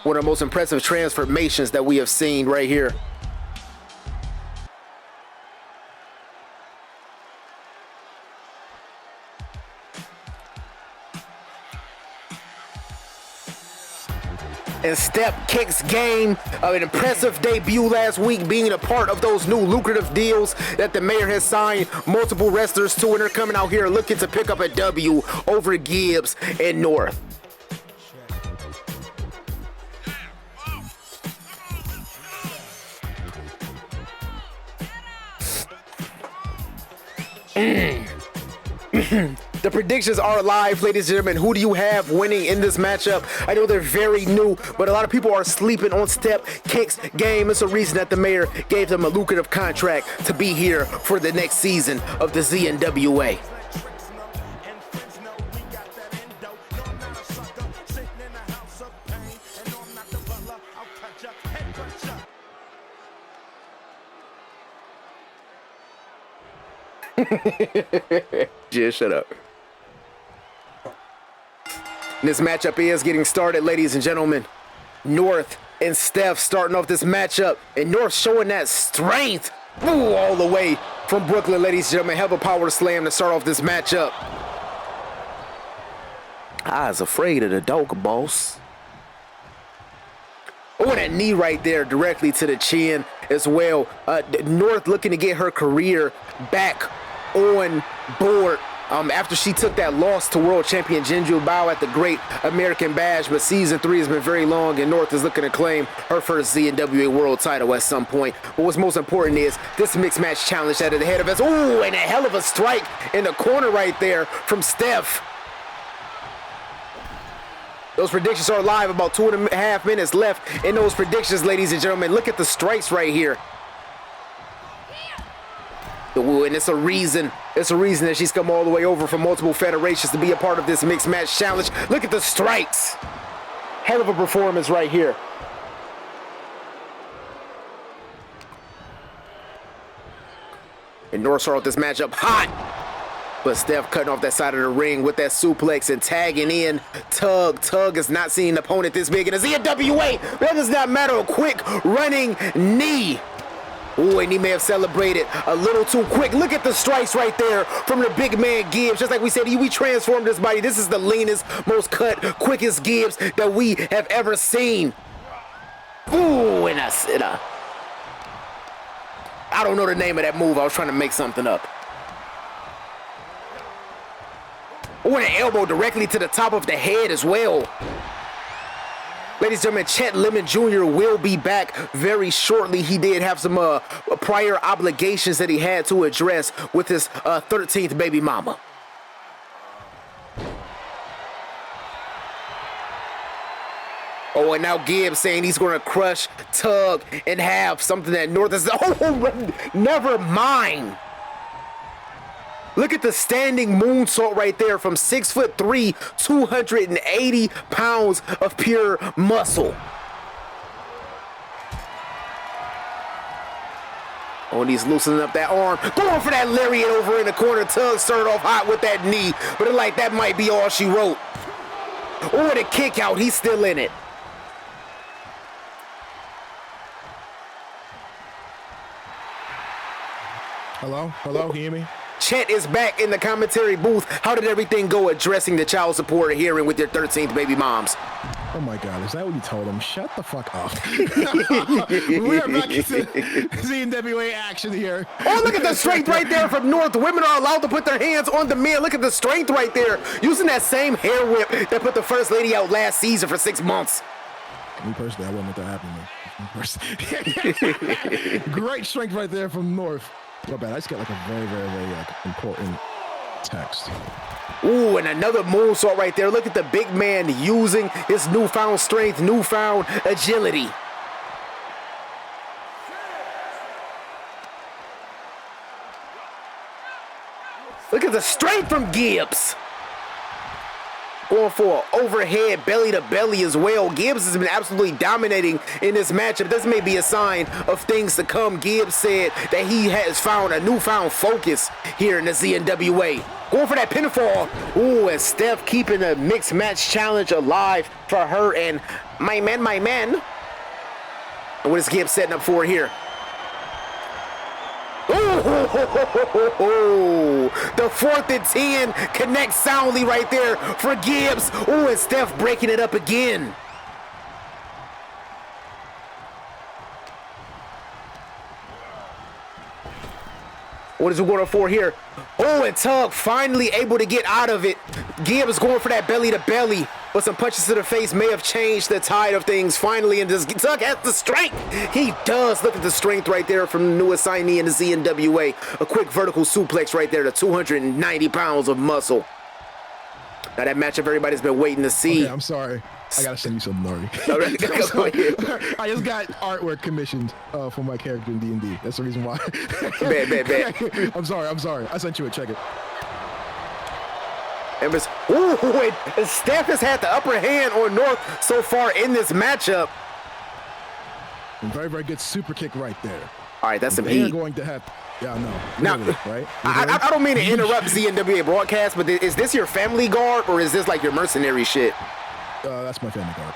One of the most impressive transformations that we have seen right here. and Steph Kicks game. An impressive debut last week, being a part of those new lucrative deals that the mayor has signed multiple wrestlers to, and they're coming out here looking to pick up a W over Gibbs and North. The predictions are live, ladies and gentlemen. Who do you have winning in this matchup? I know they're very new, but a lot of people are sleeping on Steph Kicks game. It's a reason that the mayor gave them a lucrative contract to be here for the next season of the ZNWA. Just shut up. This matchup is getting started, ladies and gentlemen. North and Steph starting off this matchup, and North showing that strength. Ooh, all the way from Brooklyn, ladies and gentlemen. Hell of a power slam to start off this matchup. I was afraid of the dog, boss. Oh, that knee right there directly to the chin as well. North looking to get her career back on board after she took that loss to world champion Jinju Bao at the Great American Bash. But season 3 has been very long, and North is looking to claim her first ZNWA world title at some point. But what's most important is this mixed match challenge at the head of us. Ooh, and a hell of a strike in the corner right there from Steph. Those predictions are live. About 2.5 minutes left in those predictions, ladies and gentlemen. Look at the strikes right here. Ooh, and it's a reason that she's come all the way over from multiple federations to be a part of this mixed match challenge. Look at the strikes. Hell of a performance right here. And North started this matchup hot. But Steph cutting off that side of the ring with that suplex and tagging in Tug. Tug is not seeing an opponent this big in a ZNWA. That does not matter. A quick running knee. Ooh, and he may have celebrated a little too quick. Look at the strikes right there from the big man Gibbs. Just like we said, we transformed his body. This is the leanest, most cut, quickest Gibbs that we have ever seen. Ooh, and I don't know the name of that move. I was trying to make something up. Ooh, and an elbow directly to the top of the head as well. Ladies and gentlemen, Chet Lemon Jr. will be back very shortly. He did have some prior obligations that he had to address with his 13th baby mama. Oh, and now Gibbs saying he's going to crush Tug and have something that North is... Oh, never mind. Look at the standing moonsault right there from 6'3", 280 pounds of pure muscle. Oh, and he's loosening up that arm. Going for that lariat over in the corner. Tug started off hot with that knee, but it like that might be all she wrote. Oh, the kick out. He's still in it. Hello? Hello? Can you hear me? Chet is back in the commentary booth. How did everything go addressing the child support hearing with your 13th baby moms? Oh my God, is that what you told him? Shut the fuck up. We're back into ZNWA action here. Oh, look at the strength right there from North. Women are allowed to put their hands on the men. Look at the strength right there. Using that same hair whip that put the first lady out last season for 6 months. Me personally, I wouldn't let that happen. Great strength right there from North. Not bad. I just got like a very, very, very important text. Ooh, and another moonsault right there. Look at the big man using his newfound strength, newfound agility. Look at the strength from Gibbs. Going for an overhead belly to belly as well. Gibbs has been absolutely dominating in this matchup. This may be a sign of things to come. Gibbs said that he has found a newfound focus here in the ZNWA. Going for that pinfall. Ooh, and Steph keeping the mixed match challenge alive for her and my man. And what is Gibbs setting up for here? Ooh, the 4th and 10 connects soundly right there for Gibbs. Ooh, and Steph breaking it up again. What is he going for here? Oh, and Tug finally able to get out of it. Gibbs going for that belly to belly, but some punches to the face may have changed the tide of things finally. And does Tug has the strength? He does. Look at the strength right there from the new assignee in the ZNWA. A quick vertical suplex right there to 290 pounds of muscle. Now that matchup everybody's been waiting to see. Okay, I'm sorry. I gotta send you something, Nori. Go ahead. I just got artwork commissioned for my character in D&D. That's the reason why. Bet. I'm sorry. I sent you it. Check it. And Steph has had the upper hand on North so far in this matchup. And very, very good super kick right there. All right, that's some They're heat. going to have. Yeah, I know. Now, really, right? I don't mean to interrupt ZNWA broadcast, but is this your family garb or is this like your mercenary shit? That's my family garb.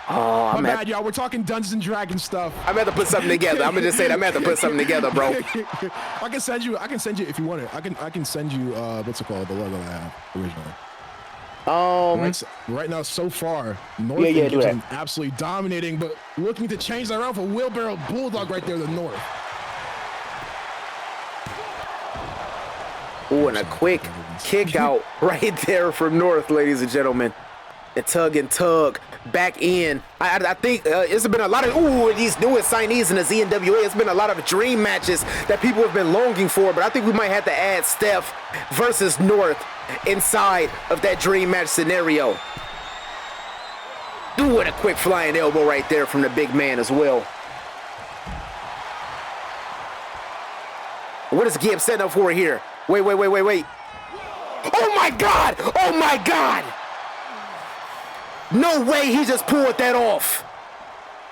Oh, my bad, y'all. We're talking Dungeons and Dragons stuff. I'm gonna have to put something together. I'm gonna just say that I'm gonna have to put something together, bro. I can send you if you want it. I can send you what's it called, the logo that I have originally. Right now, so far, North is absolutely dominating, but looking to change that around for Wheelbarrow Bulldog right there, the North. Oh, and a quick kick out right there from North, ladies and gentlemen. And Tug back in. I think it's been a lot of these new assignees in the ZNWA. It's been a lot of dream matches that people have been longing for, but I think we might have to add Steph versus North inside of that dream match scenario. Doing a quick flying elbow right there from the big man as well. What is Gibbs setting up for here? Wait. Oh my God! No way he just pulled that off.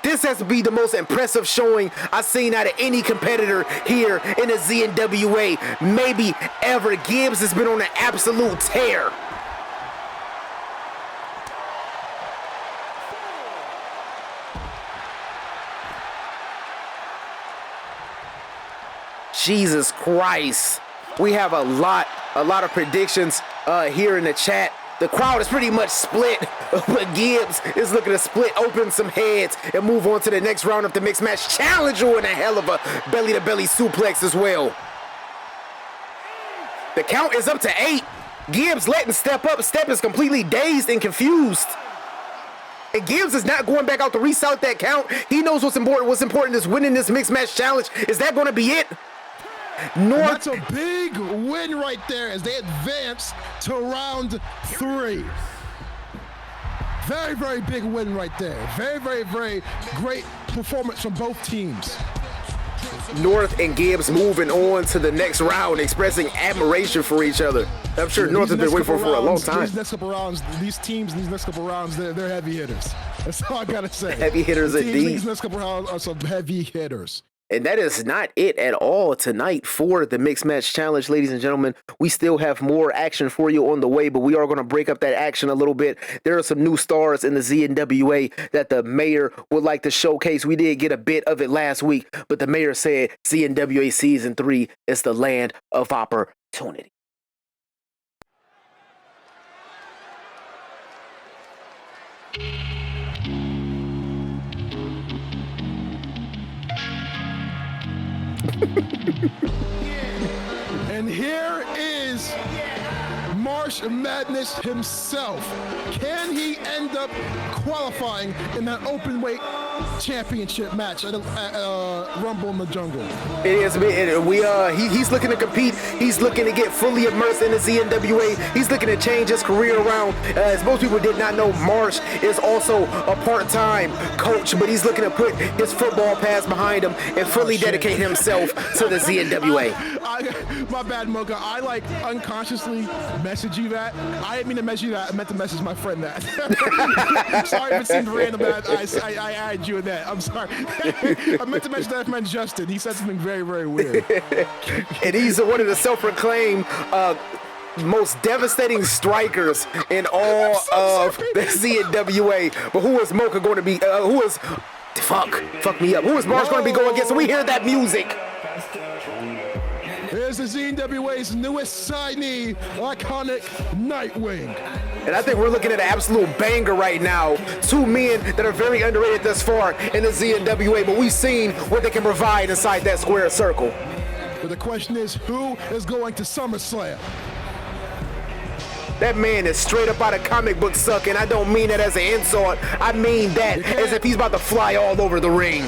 This has to be the most impressive showing I've seen out of any competitor here in the ZNWA, maybe ever. Gibbs has been on an absolute tear. Jesus Christ. We have a lot of predictions here in the chat. The crowd is pretty much split, but Gibbs is looking to split open some heads and move on to the next round of the mixed match challenge, and a hell of a belly-to-belly suplex as well. The count is up to 8. Gibbs letting Step up. Step is completely dazed and confused. And Gibbs is not going back out to reset that count. He knows what's important. What's important is winning this mixed match challenge. Is that going to be it? That's a big win right there as they advance to round 3. Very, very big win right there. Very, very, very great performance from both teams. North and Gibbs moving on to the next round, expressing admiration for each other. I'm sure North has been waiting for a long time. These next couple rounds, they're heavy hitters. That's all I gotta say. Heavy hitters indeed. These next couple rounds are some heavy hitters. And that is not it at all tonight for the Mixed Match Challenge, ladies and gentlemen. We still have more action for you on the way, but we are going to break up that action a little bit. There are some new stars in the ZNWA that the mayor would like to showcase. We did get a bit of it last week, but the mayor said ZNWA Season 3 is the land of opportunity. And here is Marsh Madness himself. Can he end up qualifying in that open weight championship match at Rumble in the Jungle? It is. He's looking to compete. He's looking to get fully immersed in the ZNWA. He's looking to change his career around. As most people did not know, Marsh is also a part-time coach, but he's looking to put his football past behind him and fully dedicate himself to the ZNWA. My bad, Mocha. I unconsciously messaged you that. I didn't mean to message you that. I meant to message my friend that. Sorry if it seemed random that I added you in that. I'm sorry. I meant to message that friend Justin. He said something very, very weird. And he's one of the self-proclaimed most devastating strikers in all of the ZNWA. But who is Mocha going to be? Fuck me up. Who is Marsh going to be going against? So we hear that music. Here's the ZNWA's newest signee, iconic Nightwing. And I think we're looking at an absolute banger right now. Two men that are very underrated thus far in the ZNWA, but we've seen what they can provide inside that square circle. But the question is, who is going to SummerSlam? That man is straight up out of comic book sucking. I don't mean that as an insult. I mean that as if he's about to fly all over the ring.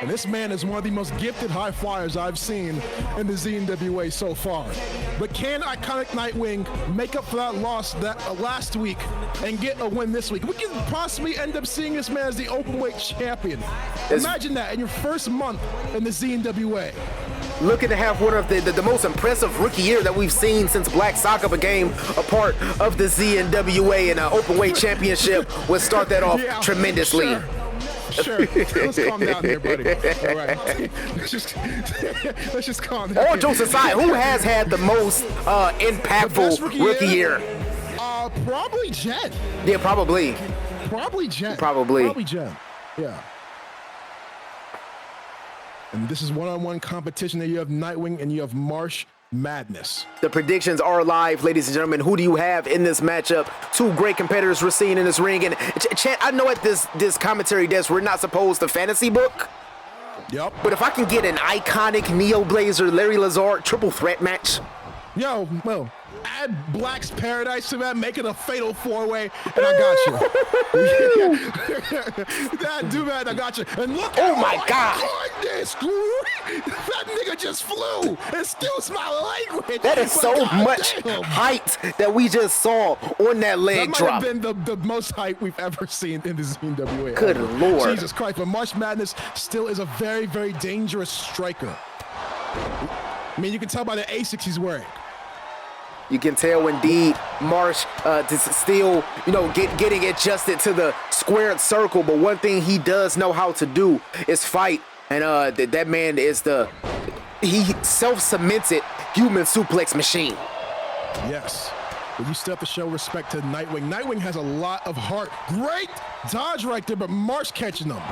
And this man is one of the most gifted high flyers I've seen in the ZNWA so far. But can Iconic Nightwing make up for that loss last week and get a win this week? We can possibly end up seeing this man as the openweight champion. Imagine that in your first month in the ZNWA. Looking to have one of the most impressive rookie year that we've seen since Black Soca became a part of the ZNWA, and an openweight championship would start that off tremendously. Sure. Let's calm down here, buddy. All right. Let's just calm down. All jokes aside, who has had the most impactful rookie year? Probably Jen. Yeah, probably. Probably Jen. Probably Jen. Yeah. And this is one-on-one competition. That you have Nightwing and you have Marsh Madness. The predictions are live, ladies and gentlemen. Who do you have in this matchup? Two great competitors we're seeing in this ring. And Chet, I know at this commentary desk we're not supposed to fantasy book. Yep. But if I can get an iconic Neo Blazer, Larry Lazar triple threat match. Yo, well, add Black's Paradise to that, make it a fatal four-way, and I got you. Do that, I got you. And look, oh my God. Goodness, that nigga just flew. Excuse my language. That is so much height that we just saw on that leg drop. That might have been the most height we've ever seen in the ZNWA. Good Lord. Jesus Christ, but Marsh Madness still is a very, very dangerous striker. I mean, you can tell by the ASICs he's wearing. You can tell indeed Marsh is still, getting adjusted to the squared circle. But one thing he does know how to do is fight. And that man is he self-cemented human suplex machine. Yes. But you still have to show respect to Nightwing. Nightwing has a lot of heart. Great dodge right there, but Marsh catching them.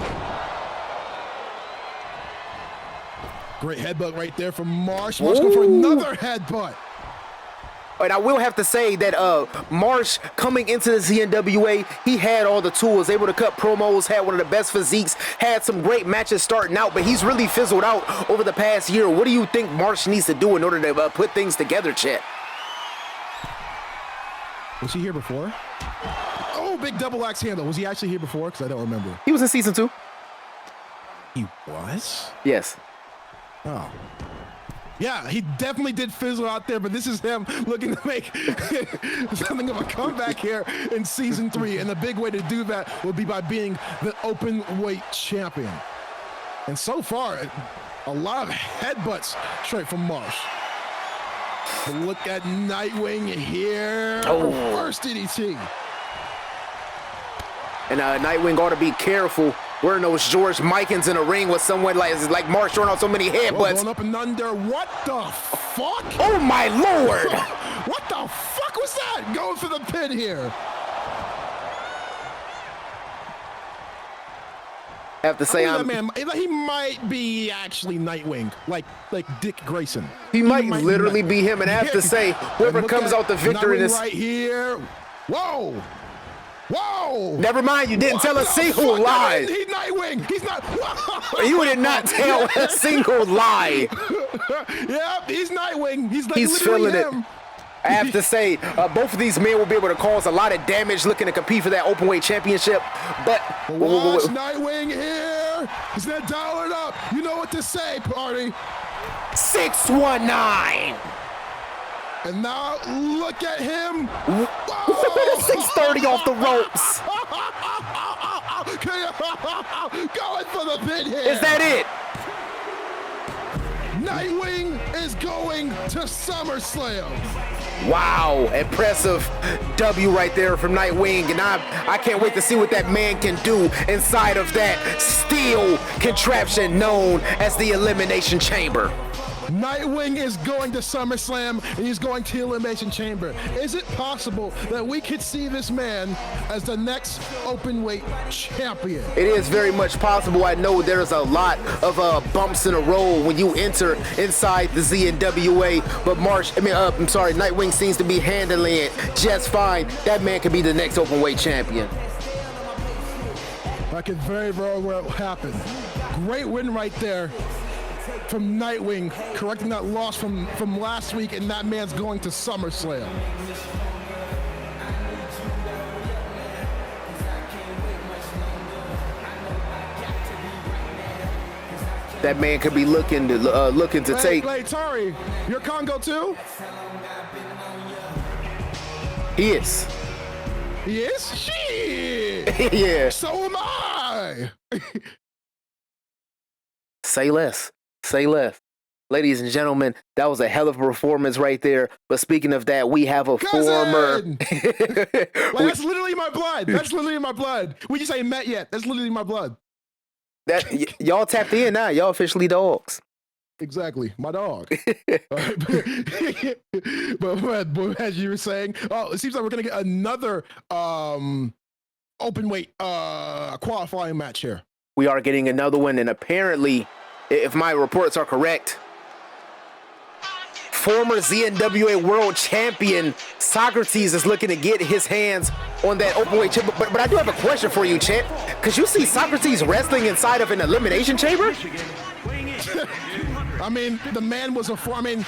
Great headbutt right there from Marsh. Marsh going for another headbutt. And I will have to say that Marsh coming into the ZNWA, he had all the tools, able to cut promos, had one of the best physiques, had some great matches starting out, but he's really fizzled out over the past year. What do you think Marsh needs to do in order to put things together, Chet? Was he here before? Oh, big double axe handle. Was he actually here before? Because I don't remember. He was in season 2. He was? Yes. Oh. Yeah, he definitely did fizzle out there, but this is him looking to make something of a comeback here in season 3. And the big way to do that will be by being the open weight champion. And so far, a lot of headbutts straight from Marsh. But look at Nightwing here. Oh. First DDT. And Nightwing ought to be careful wearing those George Mikins in a ring with someone like Marsh throwing out so many headbutts. Going up and under. What the fuck? Oh my Lord! What the fuck was that? Going for the pin here. I have to say, that man, he might be actually Nightwing, like Dick Grayson. He might literally be him, and I have to say, whoever comes out the victor in this. Right here. Whoa. Whoa! Never mind, you didn't tell a single lie. He's Nightwing. He's not. You did not tell a single lie. Yep, he's Nightwing. He's feeling it. I have to say, both of these men will be able to cause a lot of damage looking to compete for that openweight championship. But watch Nightwing here. He's gonna dial it up. You know what to say, party. 619. And now look at him. 630 off the ropes. Going for the pin here. Is that it? Nightwing is going to SummerSlam. Wow, impressive W right there from Nightwing, and I can't wait to see what that man can do inside of that steel contraption known as the Elimination Chamber. Nightwing is going to SummerSlam, and he's going to Elimination Chamber. Is it possible that we could see this man as the next openweight champion? It is very much possible. I know there's a lot of bumps in the road when you enter inside the ZNWA, but Nightwing seems to be handling it just fine. That man could be the next openweight champion. That could very, very well happen. Great win right there from Nightwing, correcting that loss from last week, and that man's going to SummerSlam. That man could be looking to take. Hey, Tari, you're Congo too? He is. He is? Shit! Yeah. So am I! Say less. Say less. Ladies and gentlemen, that was a hell of a performance right there. But speaking of that, we have a former. That's literally my blood. That's literally my blood. We just ain't met yet. That's literally my blood. Y'all tapped in now. Y'all officially dogs. Exactly, my dog. but as you were saying, it seems like we're gonna get another open weight qualifying match here. We are getting another one, and apparently, if my reports are correct, former ZNWA World Champion Socrates is looking to get his hands on that openweight chamber. But I do have a question for you, champ. Could you see Socrates wrestling inside of an elimination chamber? I mean, the man was a former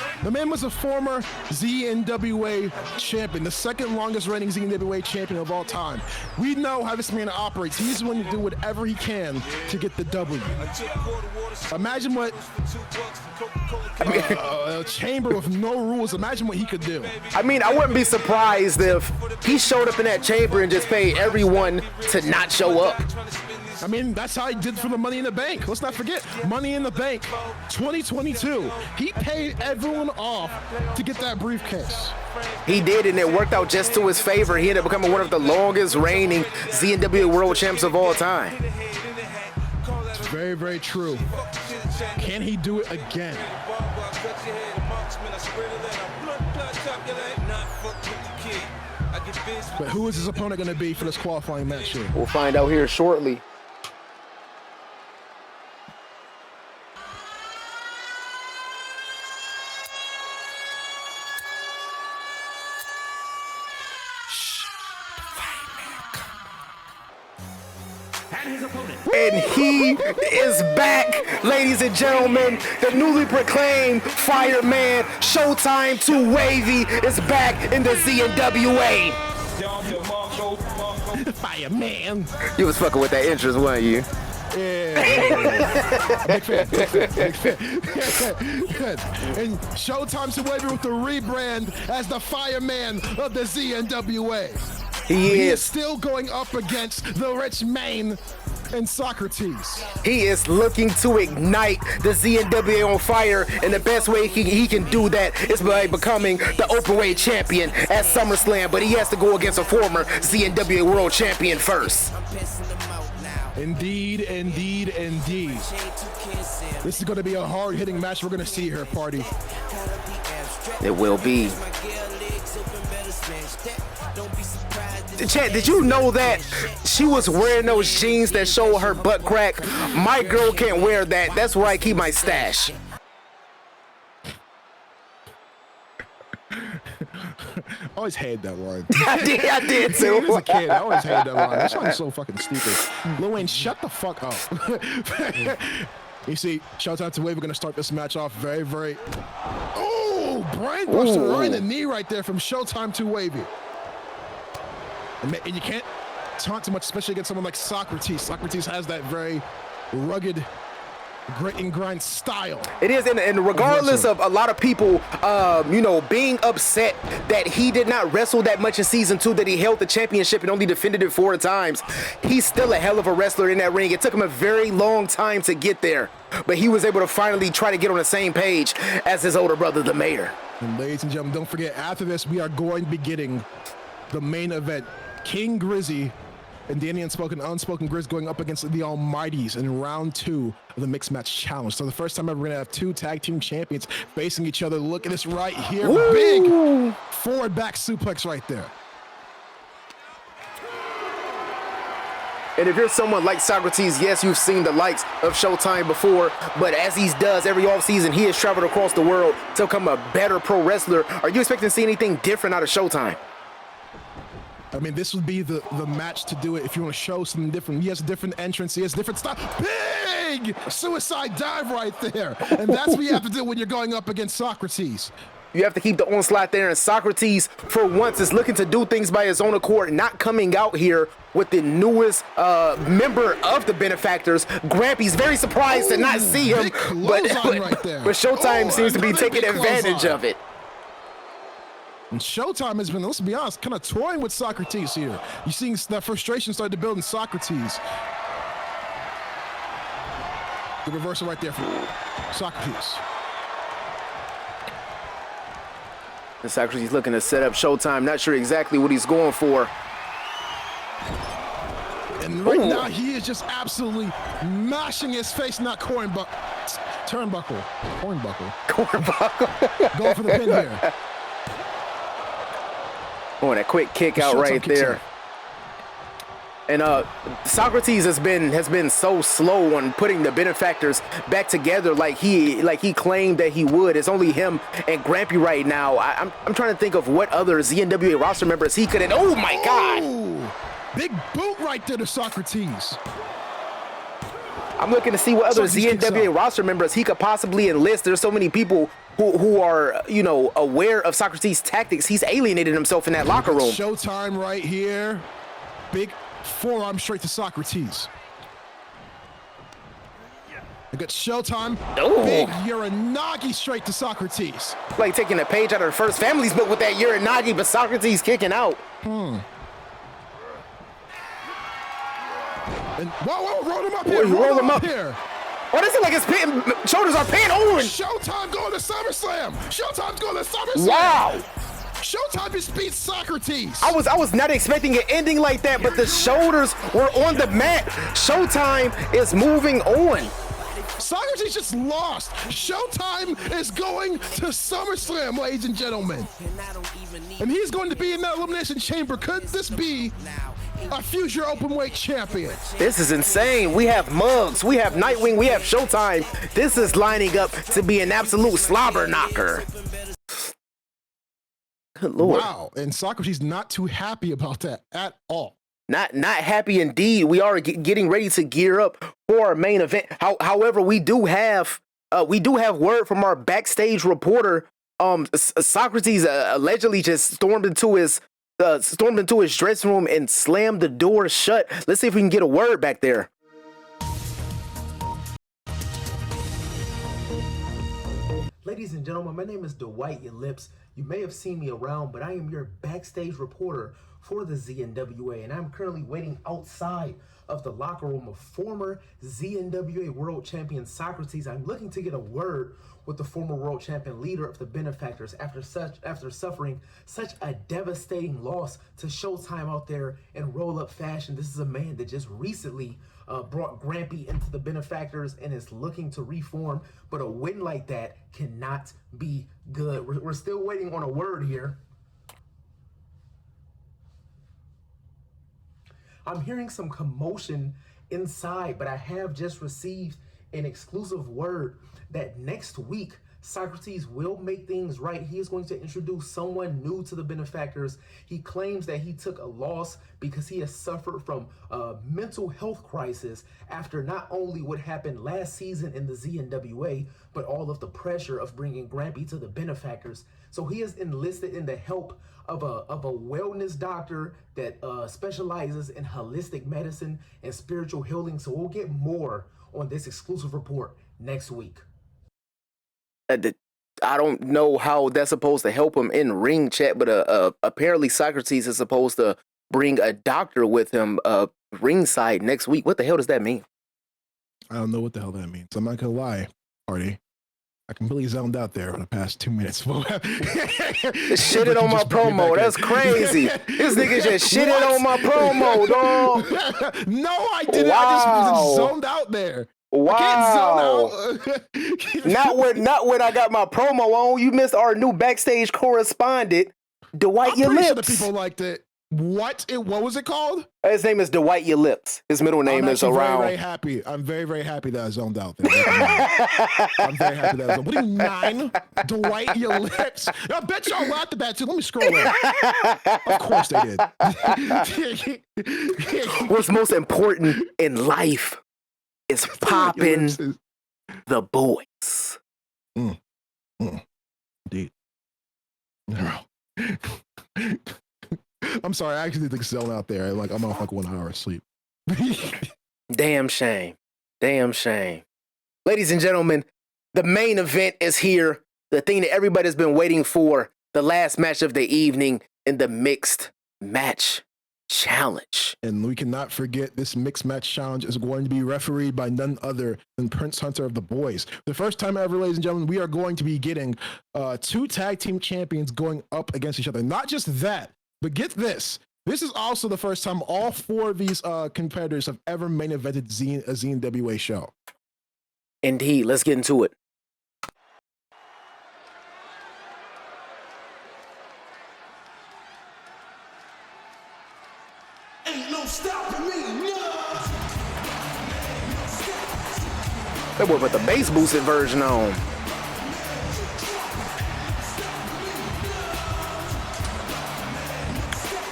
ZNWA champion, the second longest reigning ZNWA champion of all time. We know how this man operates. He's willing to do whatever he can to get the W. Imagine what a chamber with no rules. Imagine what he could do. I mean, I wouldn't be surprised if he showed up in that chamber and just paid everyone to not show up. I mean, that's how he did for the Money in the Bank. Let's not forget, Money in the Bank 2022. He paid everyone off to get that briefcase. He did, and it worked out just to his favor. He ended up becoming one of the longest reigning ZNWA World Champs of all time. It's very, very true. Can he do it again? But who is his opponent going to be for this qualifying match here? We'll find out here shortly. And he is back, ladies and gentlemen. The newly proclaimed Fireman, Showtime 2 Wavy, is back in the ZNWA. Fireman. You was fucking with that interest, weren't you? Yeah. Big fan. And Showtime 2 Wavy with the rebrand as the Fireman of the ZNWA. He is still going up against the Rich Mane and Socrates. He is looking to ignite the ZNWA on fire, and the best way he can do that is by becoming the openweight champion at SummerSlam, but he has to go against a former ZNWA World Champion first. Indeed, indeed, indeed. This is going to be a hard-hitting match we're going to see here, party. It will be. Chat, did you know that she was wearing those jeans that show her butt crack? My girl can't wear that. That's where I keep my stash. I always hated that line. I did too. As a kid, I always hated that line. That song's so fucking stupid. Lil Wayne, shut the fuck up. You see, Showtime 2 Wavy, we're gonna start this match off very, very. Oh, brain buster right in the knee right there from Showtime 2 Wavy. And you can't taunt too much, especially against someone like Socrates. Socrates has that very rugged, grit and grind style. It is, and regardless of a lot of people, being upset that he did not wrestle that much in season 2, that he held the championship and only defended it 4 times, he's still a hell of a wrestler in that ring. It took him a very long time to get there, but he was able to finally try to get on the same page as his older brother, the Mayor. And ladies and gentlemen, don't forget, after this, we are going to be getting the main event. King Grizzy and Danny Unspoken Grizz going up against the Almighties in round 2 of the Mixed Match Challenge. So the first time ever we're gonna have 2 tag team champions facing each other. Look at this right here. Woo! Big forward back suplex right there. And if you're someone like Socrates, yes, you've seen the likes of Showtime before, but as he does every offseason, he has traveled across the world to become a better pro wrestler. Are you expecting to see anything different out of Showtime? I mean, this would be the match to do it if you want to show something different. He has a different entrance. He has different style. Big suicide dive right there. And that's what you have to do when you're going up against Socrates. You have to keep the onslaught there, and Socrates, for once, is looking to do things by his own accord, not coming out here with the newest member of the Benefactors. Grampy's very surprised to not see him, but Showtime seems to be taking advantage of it. And Showtime has been, let's be honest, kind of toying with Socrates here. You're seeing that frustration start to build in Socrates. The reversal right there for Socrates. And Socrates looking to set up Showtime. Not sure exactly what he's going for. And right now, he is just absolutely mashing his face, not turnbuckle. Going for the pin here. Oh, that quick kick out right there. And Socrates has been so slow on putting the Benefactors back together like he claimed that he would. It's only him and Grampy right now. I'm trying to think of what other ZNWA roster members he could have. Oh my God! Big boot right there to Socrates. I'm looking to see what other ZNWA roster members he could possibly enlist. There's so many people who are, you know, aware of Socrates' tactics. He's alienated himself in that locker room. Showtime right here. Big forearm straight to Socrates. We got Showtime. Big Uranagi straight to Socrates. Like taking a page out of the First Family's book with that Uranagi, but Socrates kicking out. And whoa, roll him up here. Roll him up here. Oh, this is like his shoulders are pinned on. Showtime going to SummerSlam. Showtime's going to SummerSlam. Wow. Showtime just beat Socrates. I was not expecting an ending like that, but the shoulders were on the mat. Showtime is moving on. Socrates just lost. Showtime is going to SummerSlam, ladies and gentlemen. And he's going to be in that Elimination Chamber. Could this be a future openweight champion? This is insane. We have Muggs, we have Nightwing, we have Showtime. This is lining up to be an absolute slobber knocker. Good Lord. Wow, and Socrates not too happy about that at all. Not happy indeed. We are getting ready to gear up for our main event. However, we do have word from our backstage reporter. Socrates allegedly just stormed into his dressing room and slammed the door shut. Let's see if we can get a word back there. Ladies and gentlemen, my name is Dwight Your Lips. You may have seen me around, but I am your backstage reporter for the ZNWA, and I'm currently waiting outside of the locker room of former ZNWA World Champion Socrates. I'm looking to get a word with the former world champion, leader of the Benefactors, after suffering such a devastating loss to Showtime out there in roll-up fashion. This is a man that just recently brought Grampy into the Benefactors and is looking to reform, but a win like that cannot be good. We're still waiting on a word here. I'm hearing some commotion inside, but I have just received an exclusive word that next week Socrates will make things right. He is going to introduce someone new to the Benefactors. He claims that he took a loss because he has suffered from a mental health crisis after not only what happened last season in the ZNWA, but all of the pressure of bringing Grampy to the Benefactors. So he has enlisted in the help of a wellness doctor that specializes in holistic medicine and spiritual healing. So we'll get more on this exclusive report next week. I don't know how that's supposed to help him in ring chat, but apparently Socrates is supposed to bring a doctor with him ringside next week. What the hell does that mean? I don't know what the hell that means. I'm not gonna lie, Artie. I completely zoned out there for the past 2 minutes. Shitted on my promo. That's crazy. This nigga just shitted on my promo, dog. No, I didn't. Wow. I just zoned out there. Wow. Not when I got my promo on. You missed our new backstage correspondent, Dwight Your Lips. Sure the people liked it. What was it called? His name is Dwight Your Lips. His middle name is Around. I'm very happy. I'm very, very happy that I zoned out there. I'm very happy that I zoned. What do you 9? Dwight Your Lips. I bet y'all laughed at that too. Let me scroll in. Of course they did. What's most important in life is popping the boys. Indeed. I'm sorry, I actually think zone out there. Like I'm off like 1 hour of sleep. Damn shame. Damn shame. Ladies and gentlemen, the main event is here. The thing that everybody's been waiting for. The last match of the evening in the mixed match challenge. And we cannot forget this mixed match challenge is going to be refereed by none other than Prince Hunter of the Boys. The first time ever, ladies and gentlemen, we are going to be getting 2 tag team champions going up against each other. Not just that, but get this. This is also the first time all 4 of these competitors have ever main evented a ZNWA show. Indeed. Let's get into it. Ain't no stopping me, no. That boy put the bass boosted version on.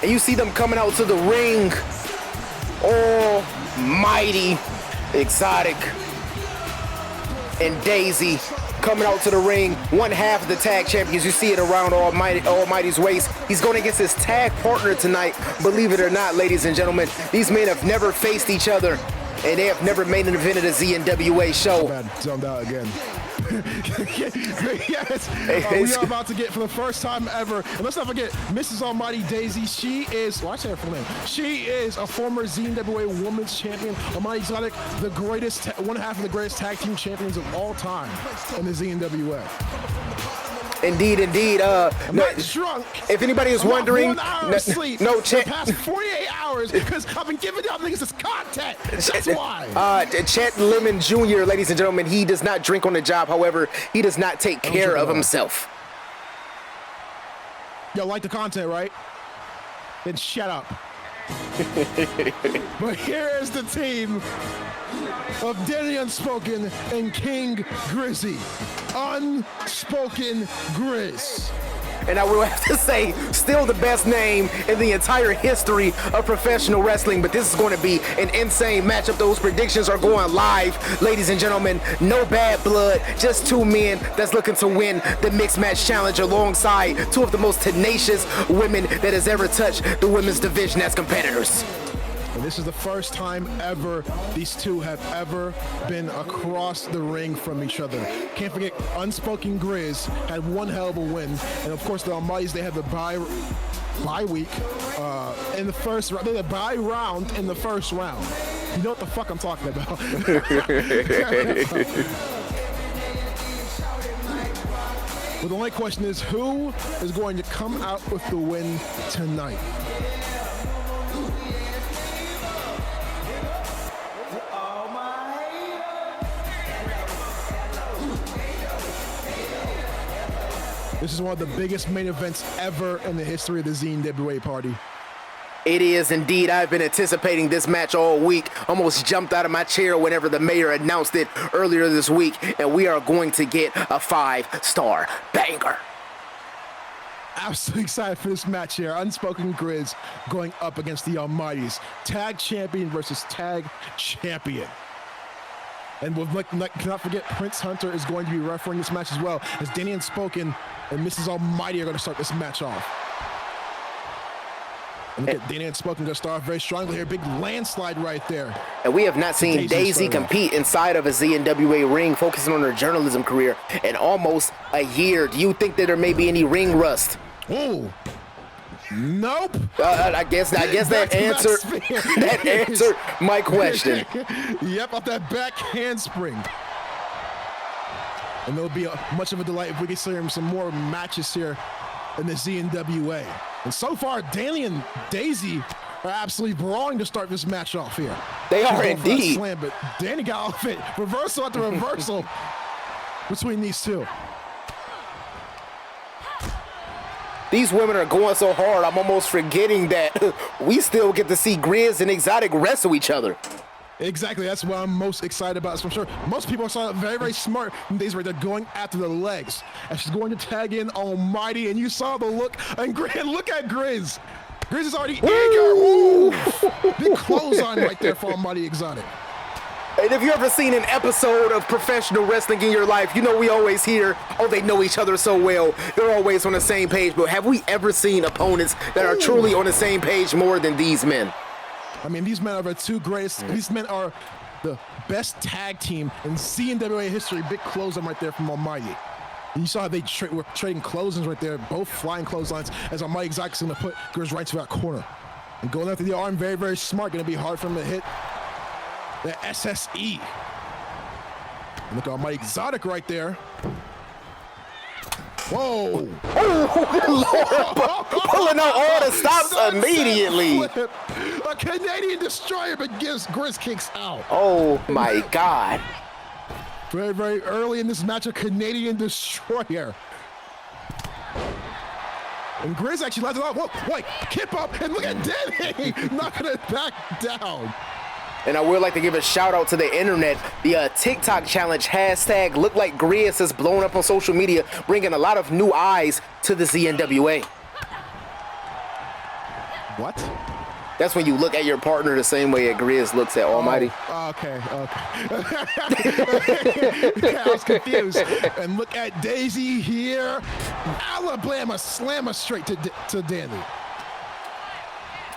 And you see them coming out to the ring. Almighty, Exotic, and Daisy coming out to the ring. One half of the tag champions. You see it around Almighty's waist. He's going against his tag partner tonight. Believe it or not, ladies and gentlemen, these men have never faced each other, and they have never made an event at a ZNWA show. Bad, zoned out again. Yes, we are about to get, for the first time ever, and let's not forget, Mrs. Almighty Daisy. She is, well, I say her full name. She is a former ZNWA Women's Champion. Almighty Exotic, the greatest, one half of the greatest tag team champions of all time in the ZNWA. Indeed, indeed. I'm not drunk. If anybody is wondering, 1 hour of sleep no, for the past 48 hours because I've been giving y'all niggas this content. That's why. Chet Lemon Jr., ladies and gentlemen, he does not drink on the job. However, he does not take care of himself. Y'all like the content, right? Then shut up. But here is the team of Danny Unspoken and King Grizzy. Unspoken Grizz. And I will have to say, still the best name in the entire history of professional wrestling, but this is going to be an insane matchup. Those predictions are going live. Ladies and gentlemen, no bad blood, just 2 men that's looking to win the Mixed Match Challenge alongside 2 of the most tenacious women that has ever touched the women's division as competitors. And this is the first time ever these 2 have ever been across the ring from each other. Can't forget, Unspoken Grizz had 1 hell of a win. And of course, the Almighties, they had the bye week in the first round. They had a bye round in the first round. You know what the fuck I'm talking about. But the only question is, who is going to come out with the win tonight? This is one of the biggest main events ever in the history of the ZNWA party. It is indeed. I've been anticipating this match all week. Almost jumped out of my chair whenever the mayor announced it earlier this week. And we are going to get a 5-star banger. Absolutely excited for this match here. Unspoken Grizz going up against the Almighties. Tag champion versus tag champion. And we'll cannot forget, Prince Hunter is going to be refereeing this match as well, as Danny Unspoken and Mrs. Almighty are going to start this match off. And look at Danny Unspoken going to start off very strongly here. Big landslide right there. And we have not seen Daisy compete inside of a ZNWA ring, focusing on her journalism career in almost a year. Do you think that there may be any ring rust? Oh. Nope. I guess that answered my question. Yep, off that back handspring. And there'll be much of a delight if we can see some more matches here in the ZNWA. And so far, Danny and Daisy are absolutely brawling to start this match off here. They are indeed. Slam, but Danny got off it. Reversal after reversal between these 2. These women are going so hard, I'm almost forgetting that we still get to see Grizz and Exotic wrestle each other. Exactly, that's what I'm most excited about. So I'm sure most people saw it very, very smart in days where they're going after the legs. And she's going to tag in Almighty, and you saw the look. And look at Grizz. Grizz is already eager. Ooh! Big clothesline right there for Almighty Exotic. And if you ever seen an episode of professional wrestling in your life, you know we always hear, oh, they know each other so well. They're always on the same page. But have we ever seen opponents that are truly on the same page more than these men? I mean, these men are the two greatest. These men are the best tag team in ZNWA history. Big clothesline right there from Almighty. And you saw how they were trading clotheslines right there, both flying clotheslines, as Almighty Exotic's going to put Grizz right to that corner. And going after the arm, very, very smart. Going to be hard for him to hit the SSE. And look at Almighty Exotic right there. Whoa! Oh, pulling out all the stops immediately. Flip. A Canadian destroyer, but gives Grizz kicks out. Oh my God. Very, very early in this match, a Canadian destroyer. And Grizz actually lets it out. Whoa, wait, kip up, and look at Danny knocking it back down. And I would like to give a shout out to the internet. The TikTok challenge hashtag look like Grizz has blown up on social media, bringing a lot of new eyes to the ZNWA. What? That's when you look at your partner the same way a Grizz looks at Almighty. Okay. I was confused. And look at Daisy here. Alabama slammer straight to Danny.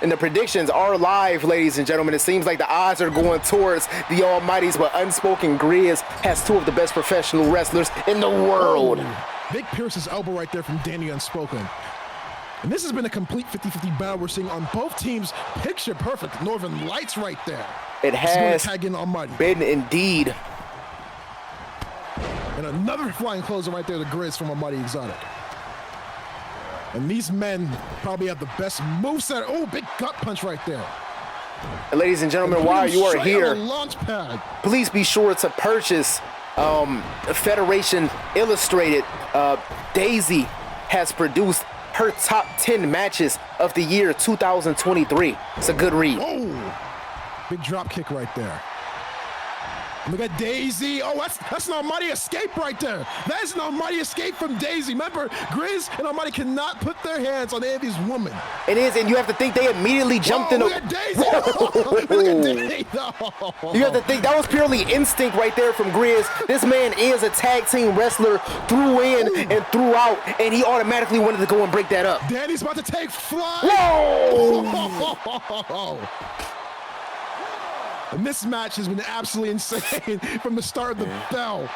And the predictions are live, ladies and gentlemen. It seems like the odds are going towards the Almighties, but Unspoken Grizz has two of the best professional wrestlers in the world. Big Pierce's elbow right there from Danny Unspoken. And this has been a complete 50-50 battle we're seeing on both teams. Picture perfect Northern Lights right there. It has tag in Almighty. been indeed. And another flying closer right there, the Grizz from Almighty Exotic. And these men probably have the best moveset. Oh, big gut punch right there. And ladies and gentlemen, while you are here, launch pad. Please be sure to purchase Federation Illustrated. Daisy has produced her top 10 matches of the year 2023. It's a good read. Oh, big drop kick right there. Look at Daisy. Oh, that's an Almighty escape right there. That's an Almighty escape from Daisy. Remember, Grizz and Almighty cannot put their hands on any of these women. It is, and you have to think they immediately jumped in. Look at Daisy. Look at Daisy. You have to think that was purely instinct right there from Grizz. This man is a tag team wrestler through in and throughout, and he automatically wanted to go and break that up. Danny's about to take flight. Whoa! And this match has been absolutely insane from the start of the bell.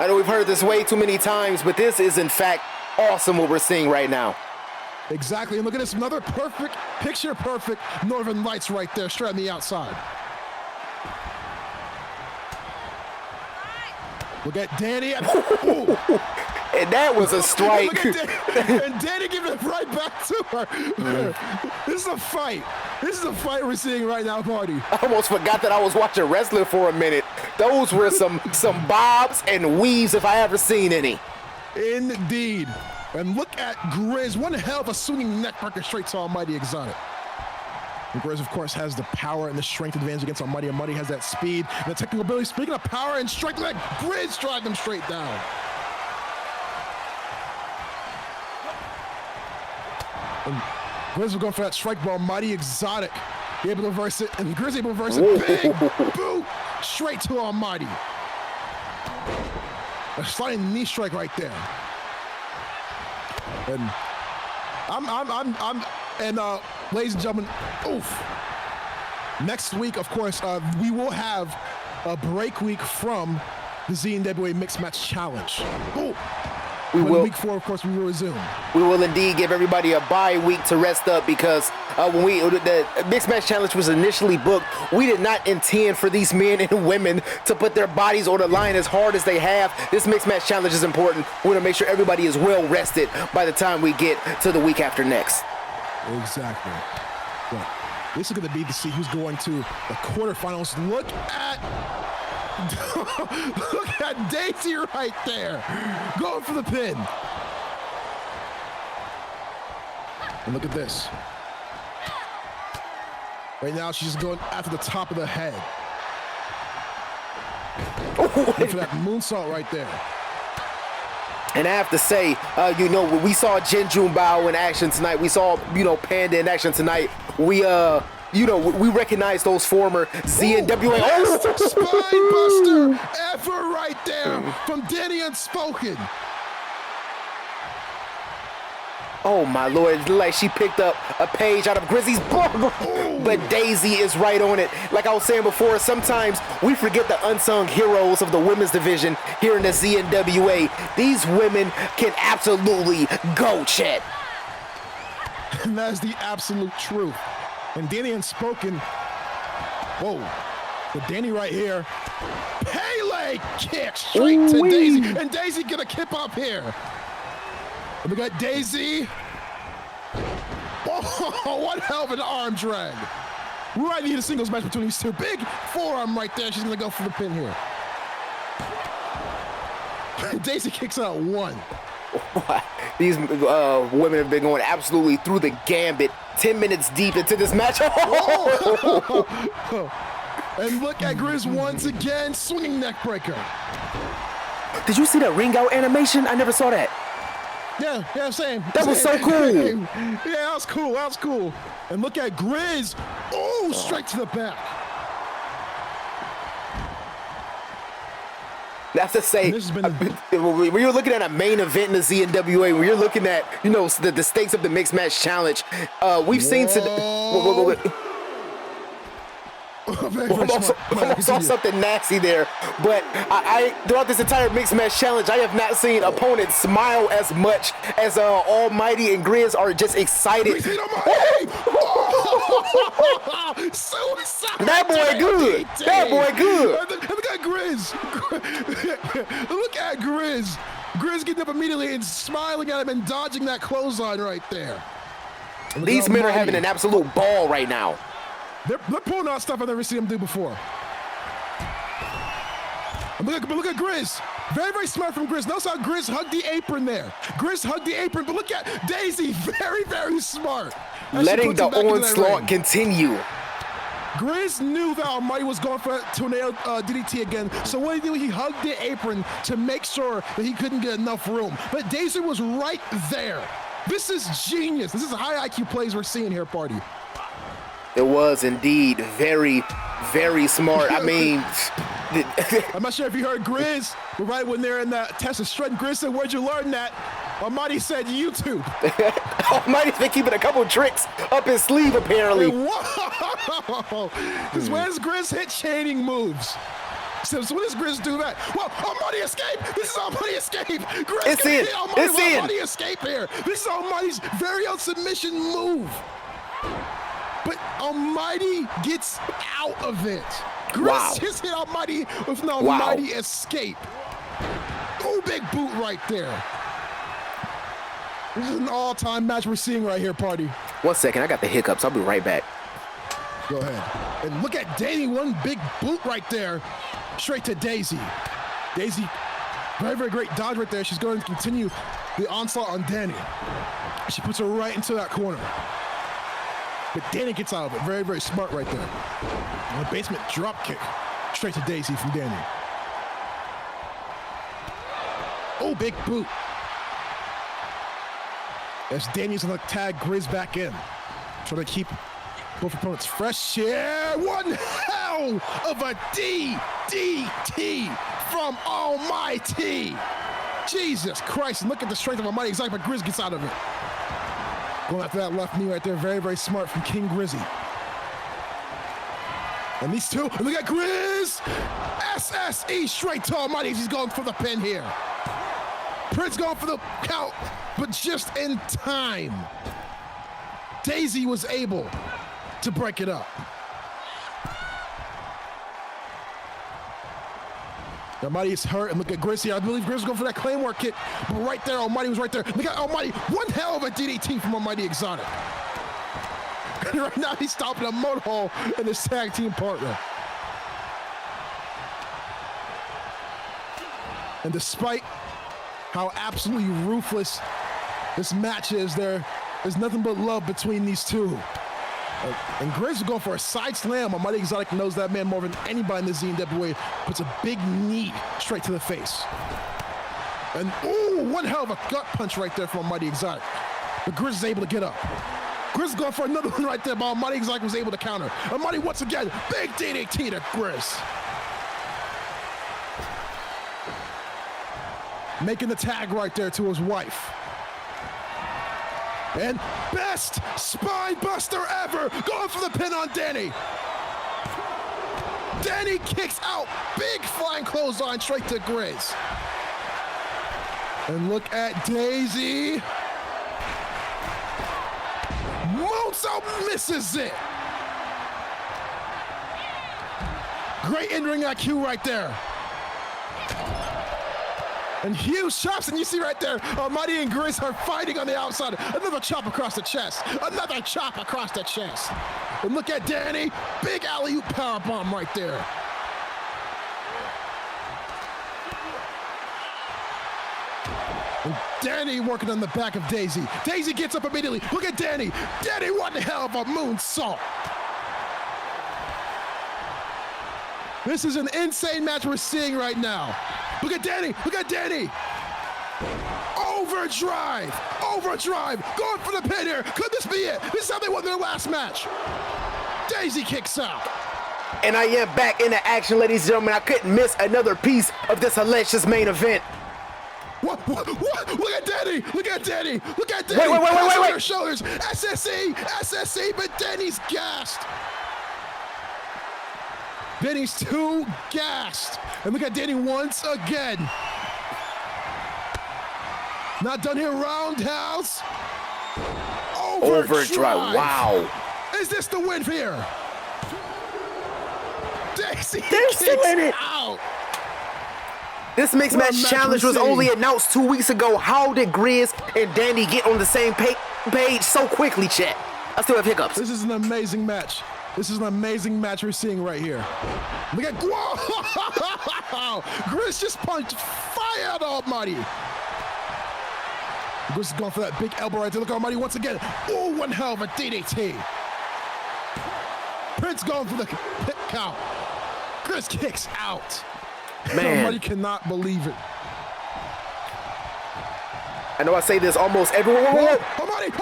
I know we've heard this way too many times, but this is in fact awesome what we're seeing right now. Exactly, and look at this, another perfect, picture-perfect Northern Lights right there, straight on the outside. Look at Danny. And that was a strike. And Danny giving it right back to her. This is a fight. This is a fight we're seeing right now, Marty. I almost forgot that I was watching wrestling for a minute. Those were some bobs and weaves if I ever seen any. Indeed. And look at Grizz. One hell of a swinging neckbreaker straight to Almighty Exotic. And Grizz, of course, has the power and the strength advantage against Almighty. Almighty has that speed and the technical ability. Speaking of power and strength, let Grizz drive them straight down. And Grizz will go for that strike ball. Almighty Exotic able to reverse it, and Grizz able to reverse it. Big boot straight to Almighty. A sliding knee strike right there. And ladies and gentlemen, oof. Next week, of course, we will have a break week from the ZNWA Mixed Match Challenge. Ooh. Week 4, of course, we will resume. We will indeed give everybody a bye week to rest up because when the Mixed Match Challenge was initially booked, we did not intend for these men and women to put their bodies on the line as hard as they have. This Mixed Match Challenge is important. We want to make sure everybody is well rested by the time we get to the week after next. Exactly. Well, this is going to be to see who's going to the quarterfinals. Look at Daisy right there, going for the pin. And look at this. Right now, she's just going after the top of the head. Look for that moonsault right there. And I have to say, you know, we saw Jin Bao in action tonight. We saw, you know, Panda in action tonight. We, you know, we recognize those former ZNWA. Spine buster ever right there from Danny Unspoken. Oh my Lord, it looked like she picked up a page out of Grizzly's book. But Daisy is right on it. Like I was saying before, sometimes we forget the unsung heroes of the women's division here in the ZNWA. These women can absolutely go, Chet. And that's the absolute truth. And Danny Unspoken, whoa, the Danny right here. Pele kick straight to Daisy. And Daisy gonna kip up here. And we got Daisy. Oh, what hell of an arm drag. We might need a singles match between these two. Big forearm right there. She's gonna go for the pin here. Daisy kicks out one. These women have been going absolutely through the gambit. 10 minutes deep into this match. And look at Grizz once again, swinging neck breaker. Did you see that ring out animation? I never saw that. Yeah, same. That was so cool. Yeah, that was cool. And look at Grizz. Oh, straight to the back. I have to say, when you're looking at a main event in the ZNWA, when you're looking at, you know, the stakes of the mixed match challenge, we've seen almost saw something nasty there, but I throughout this entire mixed match challenge, I have not seen opponents smile as much as Almighty and Grizz are just excited. That boy good. That boy good. Look at Grizz. Look at Grizz. Grizz getting up immediately and smiling at him and dodging that clothesline right there. These men are having an absolute ball right now. They're pulling out stuff I've never seen them do before. And look at Grizz. Very, very smart from Grizz. Notice how Grizz hugged the apron there. Grizz hugged the apron, but look at Daisy. Very, very smart. Letting the onslaught continue. Grizz knew that Almighty was going for a tornado DDT again, so what did he do? He hugged the apron to make sure that he couldn't get enough room. But Daisy was right there. This is genius. This is high IQ plays we're seeing here, party. It was indeed very, very smart. I mean, I'm not sure if you heard Grizz, but right when they're in that test of strength, Grizz said, "Where'd you learn that?" Almighty said, "YouTube." Almighty's been keeping a couple tricks up his sleeve, apparently. Whoa! Because where's Grizz hit chaining moves? So what does Grizz do that? Well, Almighty escape! This is Almighty escape! Grizz it's in! Almighty escape here! This is Almighty's very own submission move! But Almighty gets out of it. Grizz just hit Almighty with an Almighty escape. Oh, big boot right there. This is an all-time match we're seeing right here, party. 1 second, I got the hiccups. I'll be right back. Go ahead. And look at Danny, one big boot right there. Straight to Daisy. Daisy, very, very great dodge right there. She's going to continue the onslaught on Danny. She puts her right into that corner. But Danny gets out of it. Very, very smart right there. And a basement drop kick. Straight to Daisy from Danny. Oh, big boot. As Danny's gonna tag Grizz back in. Trying to keep both opponents fresh. Yeah, one hell of a DDT from Almighty. Jesus Christ, and look at the strength of Almighty. Exactly, but Grizz gets out of it. Going after that left knee right there. Very, very smart from King Grizzy. And these two, and look at Grizz! SSE straight to Almighty. He's going for the pin here. Prince going for the count, but just in time. Daisy was able to break it up. Almighty is hurt, and look at Grizz here. I believe Grizz was going for that Claymore kick, but right there, Almighty was right there. Look at Almighty, one hell of a DDT from Almighty Exotic. And right now, he's stopping a mud hole in his tag team partner. And despite how absolutely ruthless this match is, they're There's nothing but love between these two. And Grizz is going for a side slam. Almighty Exotic knows that man more than anybody in the ZNWA. Puts a big knee straight to the face. And ooh, one hell of a gut punch right there from Almighty Exotic. But Grizz is able to get up. Grizz is going for another one right there, but Almighty Exotic was able to counter. Almighty once again, big DDT to Grizz. Making the tag right there to his wife. And best spine buster ever, going for the pin on Danny. Danny kicks out, big flying clothesline straight to Grizz. And look at Daisy. Moonsault misses it. Great in-ring IQ right there. And huge chops, and you see right there, Almighty and Grizz are fighting on the outside. Another chop across the chest. Another chop across the chest. And look at Danny, big alley-oop powerbomb right there. And Danny working on the back of Daisy. Daisy gets up immediately. Look at Danny. Danny, what the hell of a moonsault. This is an insane match we're seeing right now. Look at Danny, look at Danny. Overdrive, overdrive, going for the pin here. Could this be it? This is how they won their last match. Daisy kicks out. And I am back in the action, ladies and gentlemen. I couldn't miss another piece of this hellacious main event. What? Look at Danny, look at Danny, look at Danny. Wait. Shoulders, SSE, but Danny's gassed. Danny's too gassed. And look at Danny once again. Not done here, roundhouse. Overdrive. Wow. Is this the win here? Daisy They're still in it. Out. This mixed match challenge was only announced 2 weeks ago. How did Grizz and Danny get on the same page so quickly, chat? I still have hiccups. This is an amazing match. This is an amazing match we're seeing right here. Look at, whoa! Grizz just punched fire out Almighty. Grizz is going for that big elbow right there. Look at Almighty once again. Oh, one hell of a DDT. Prince going for the pit count. Grizz kicks out. Man. Almighty cannot believe it. I know I say this almost everywhere. Whoa. Almighty,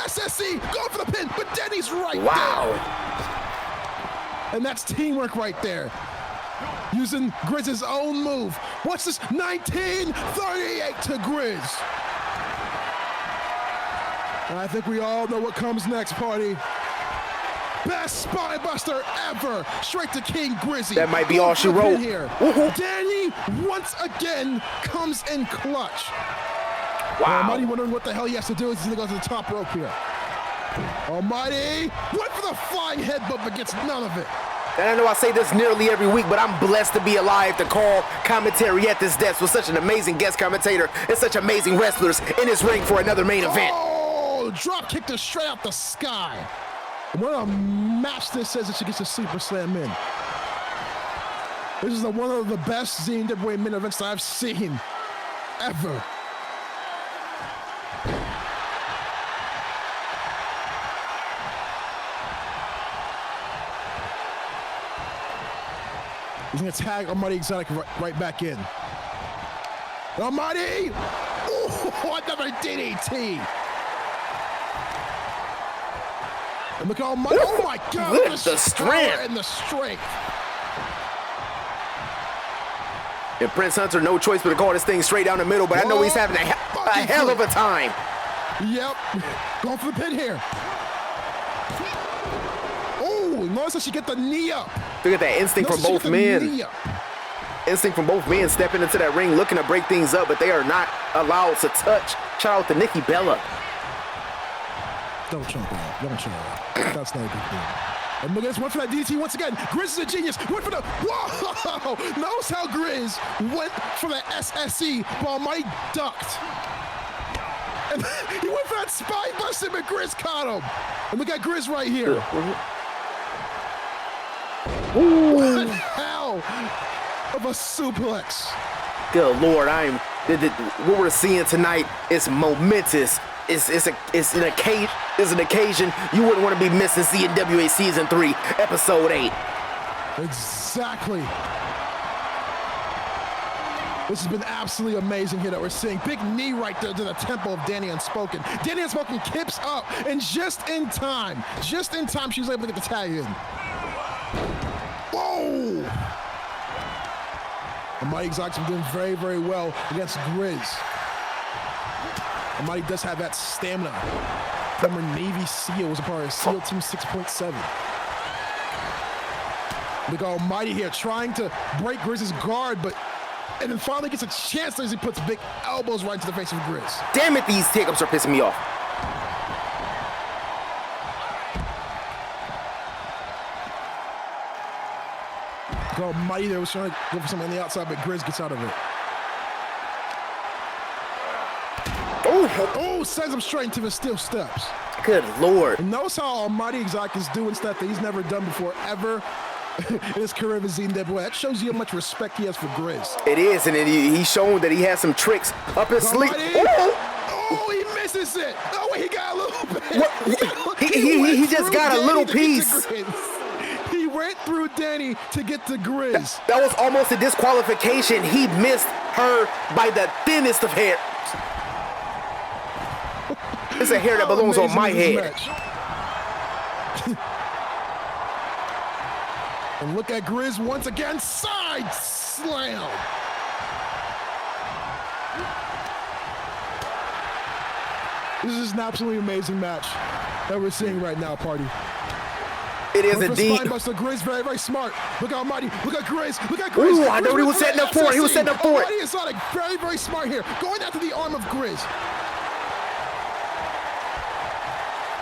SSE, going for the pin, but Danny's right wow. there. And that's teamwork right there. Using Grizz's own move. What's this? 1938 to Grizz. And I think we all know what comes next, party. Best spine buster ever. Straight to King Grizzy. That might be all she wrote. Here. Danny once again comes in clutch. Wow. Almighty wondering what the hell he has to do. He's gonna go to the top rope here. Almighty went for the flying headbutt, but gets none of it. And I know I say this nearly every week, but I'm blessed to be alive to call commentary at this desk with such an amazing guest commentator and such amazing wrestlers in this ring for another main event. Oh, drop kicked her straight out the sky. What a match this is that she gets a super slam in. This is one of the best ZNWA main events that I've seen ever. He's gonna tag Almighty Exotic right back in. Almighty! Oh, another DDT! And look at Almighty, oh my God! Look at the strength! And the strength! And Prince Hunter, no choice but to call this thing straight down the middle, but I know he's having a hell of a time. Yep, going for the pin here. Oh, notice that she get the knee up. Look at that instinct from both men. Instinct from both men stepping into that ring, looking to break things up, but they are not allowed to touch. Shout out to Nikki Bella. Don't choke out. Don't choke out. That's not a good thing. And look at this, one for that DDT once again. Grizz is a genius. Went for the, whoa! Notice how Grizz went for the SSE, but Almighty ducked. And he went for that spine buster, but Grizz caught him. And look at Grizz right here. Ooh. What the hell of a suplex. Good Lord, I'm What we're seeing tonight is momentous. It's an occasion you wouldn't want to be missing. ZNWA Season 3, Episode 8. Exactly. This has been absolutely amazing here that we're seeing. Big knee right there to the temple of Danny Unspoken. Danny Unspoken kips up, and just in time, she was able to get the tag in. Whoa! Almighty Exotic's been doing very, very well against Grizz. Almighty does have that stamina. Former Navy SEAL, was a part of SEAL Team 6.7. Look at Almighty here trying to break Grizz's guard, and then finally gets a chance as he puts big elbows right into the face of Grizz. Damn it, these take-ups are pissing me off. Almighty there was trying to go for something on the outside, but Grizz gets out of it. Oh, sends him straight into the steel steps. Good Lord. And notice how Almighty Exotic is doing stuff that he's never done before, ever. In his career with ZNWA. That shows you how much respect he has for Grizz. It is, and he's shown that he has some tricks up his sleeve. Oh, he misses it. Oh, he got a little bit. He just got a little piece. He went through Danny to get to Grizz. That was almost a disqualification. He missed her by the thinnest of hair. It's a hair that belongs on my head. And look at Grizz once again, side slam. This is an absolutely amazing match that we're seeing right now, party. It is indeed. Spinebuster, Grizz, very, very smart. Look at Almighty, look at Grizz, look at Grizz. Ooh, I know what he was setting up for. He was setting up for it. Almighty Exotic, very, very smart here. Going after the arm of Grizz.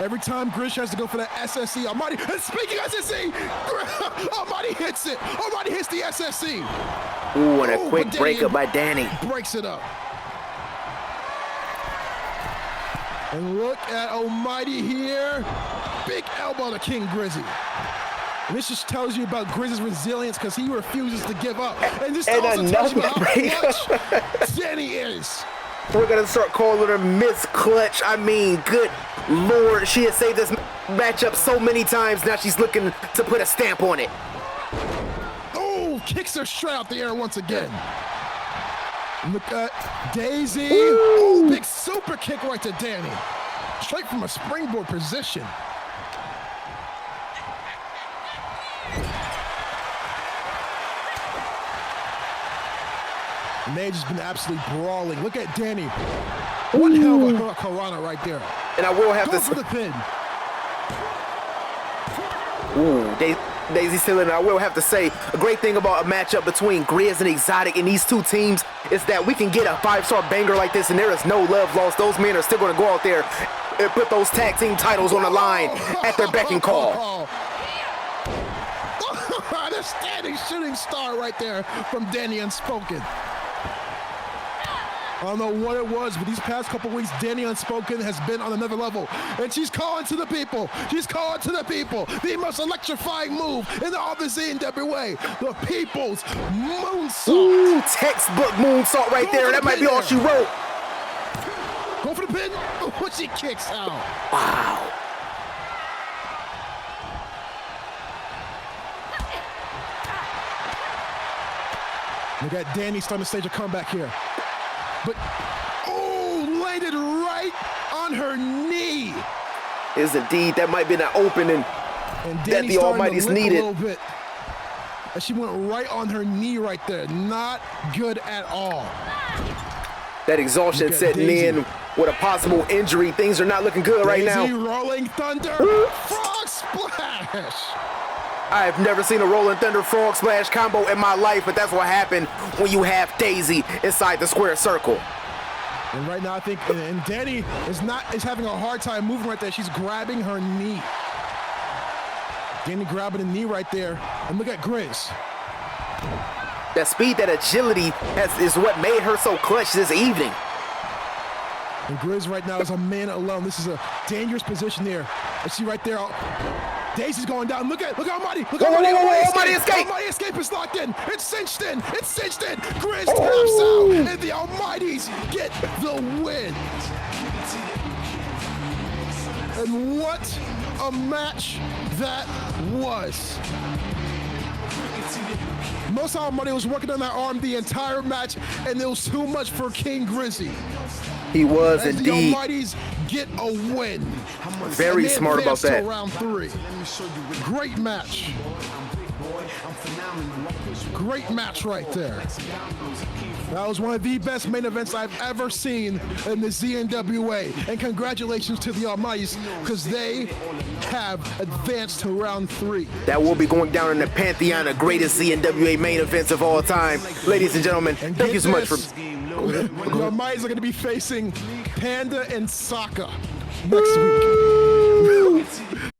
Every time Grizz tries to go for that SSE, Almighty, and speaking of SSE, Almighty hits it. Almighty hits the SSE. Ooh, and a quick breakup by Danny. Breaks it up. And look at Almighty here. Big elbow to King Grizzy. And this just tells you about Grizz's resilience because he refuses to give up. And this also tells you how clutch Danny is. We're going to start calling her Miss Clutch. I mean, good Lord. She has saved this matchup so many times. Now she's looking to put a stamp on it. Oh, kicks her straight out the air once again. Look at Daisy. Oh, big super kick right to Danny. Straight from a springboard position. Mage has been absolutely brawling. Look at Danny. One hell of a Karana right there. And I will have Go to for the pin. Ooh, Daisy still in. I will have to say, a great thing about a matchup between Grizz and Exotic in these two teams is that we can get a 5-star banger like this and there is no love lost. Those men are still going to go out there and put those tag team titles on the line at their beck and call. The standing shooting star right there from Danny Unspoken. I don't know what it was, but these past couple weeks, Danny Unspoken has been on another level. And she's calling to the people. She's calling to the people. The most electrifying move in all the ZNWA. The people's moonsault. Ooh, textbook moonsault right there. That might be all she wrote. Go for the pin. Oh, she kicks out. Wow. Look at Danny starting to stage a comeback here. But, oh, landed right on her knee. Is indeed. That might be an opening that the Almighty's needed. A little bit. And she went right on her knee right there. Not good at all. That exhaustion setting in with a possible injury. Things are not looking good right now. Rolling Thunder. Frog Splash. I have never seen a Rolling Thunder Frog Splash combo in my life, but that's what happened when you have Daisy inside the square circle. And right now, I think, and Danny is having a hard time moving right there. She's grabbing her knee. Danny grabbing the knee right there. And look at Grizz. That speed, that agility is what made her so clutch this evening. And Grizz right now is a man alone. This is a dangerous position there. And she right there. Daisy's going down. Look Almighty. Look Whoa, whoa, Almighty. whoa, whoa, Almighty escape. Almighty escape is locked in. It's cinched in. Grizz taps out, and the Almighties get the win. And what a match that was. Most Almighty was working on that arm the entire match, and it was too much for King Grizzy. He was As indeed. the Almighties get a win. Very And they smart about advance to that. round 3. Great match. Great match right there. That was one of the best main events I've ever seen in the ZNWA. And congratulations to the Almighties, because they have advanced to round 3. That will be going down in the pantheon of greatest ZNWA main events of all time. Ladies and gentlemen, And thank you so much for... the Almighties are going to be facing Panda and Sokka next week.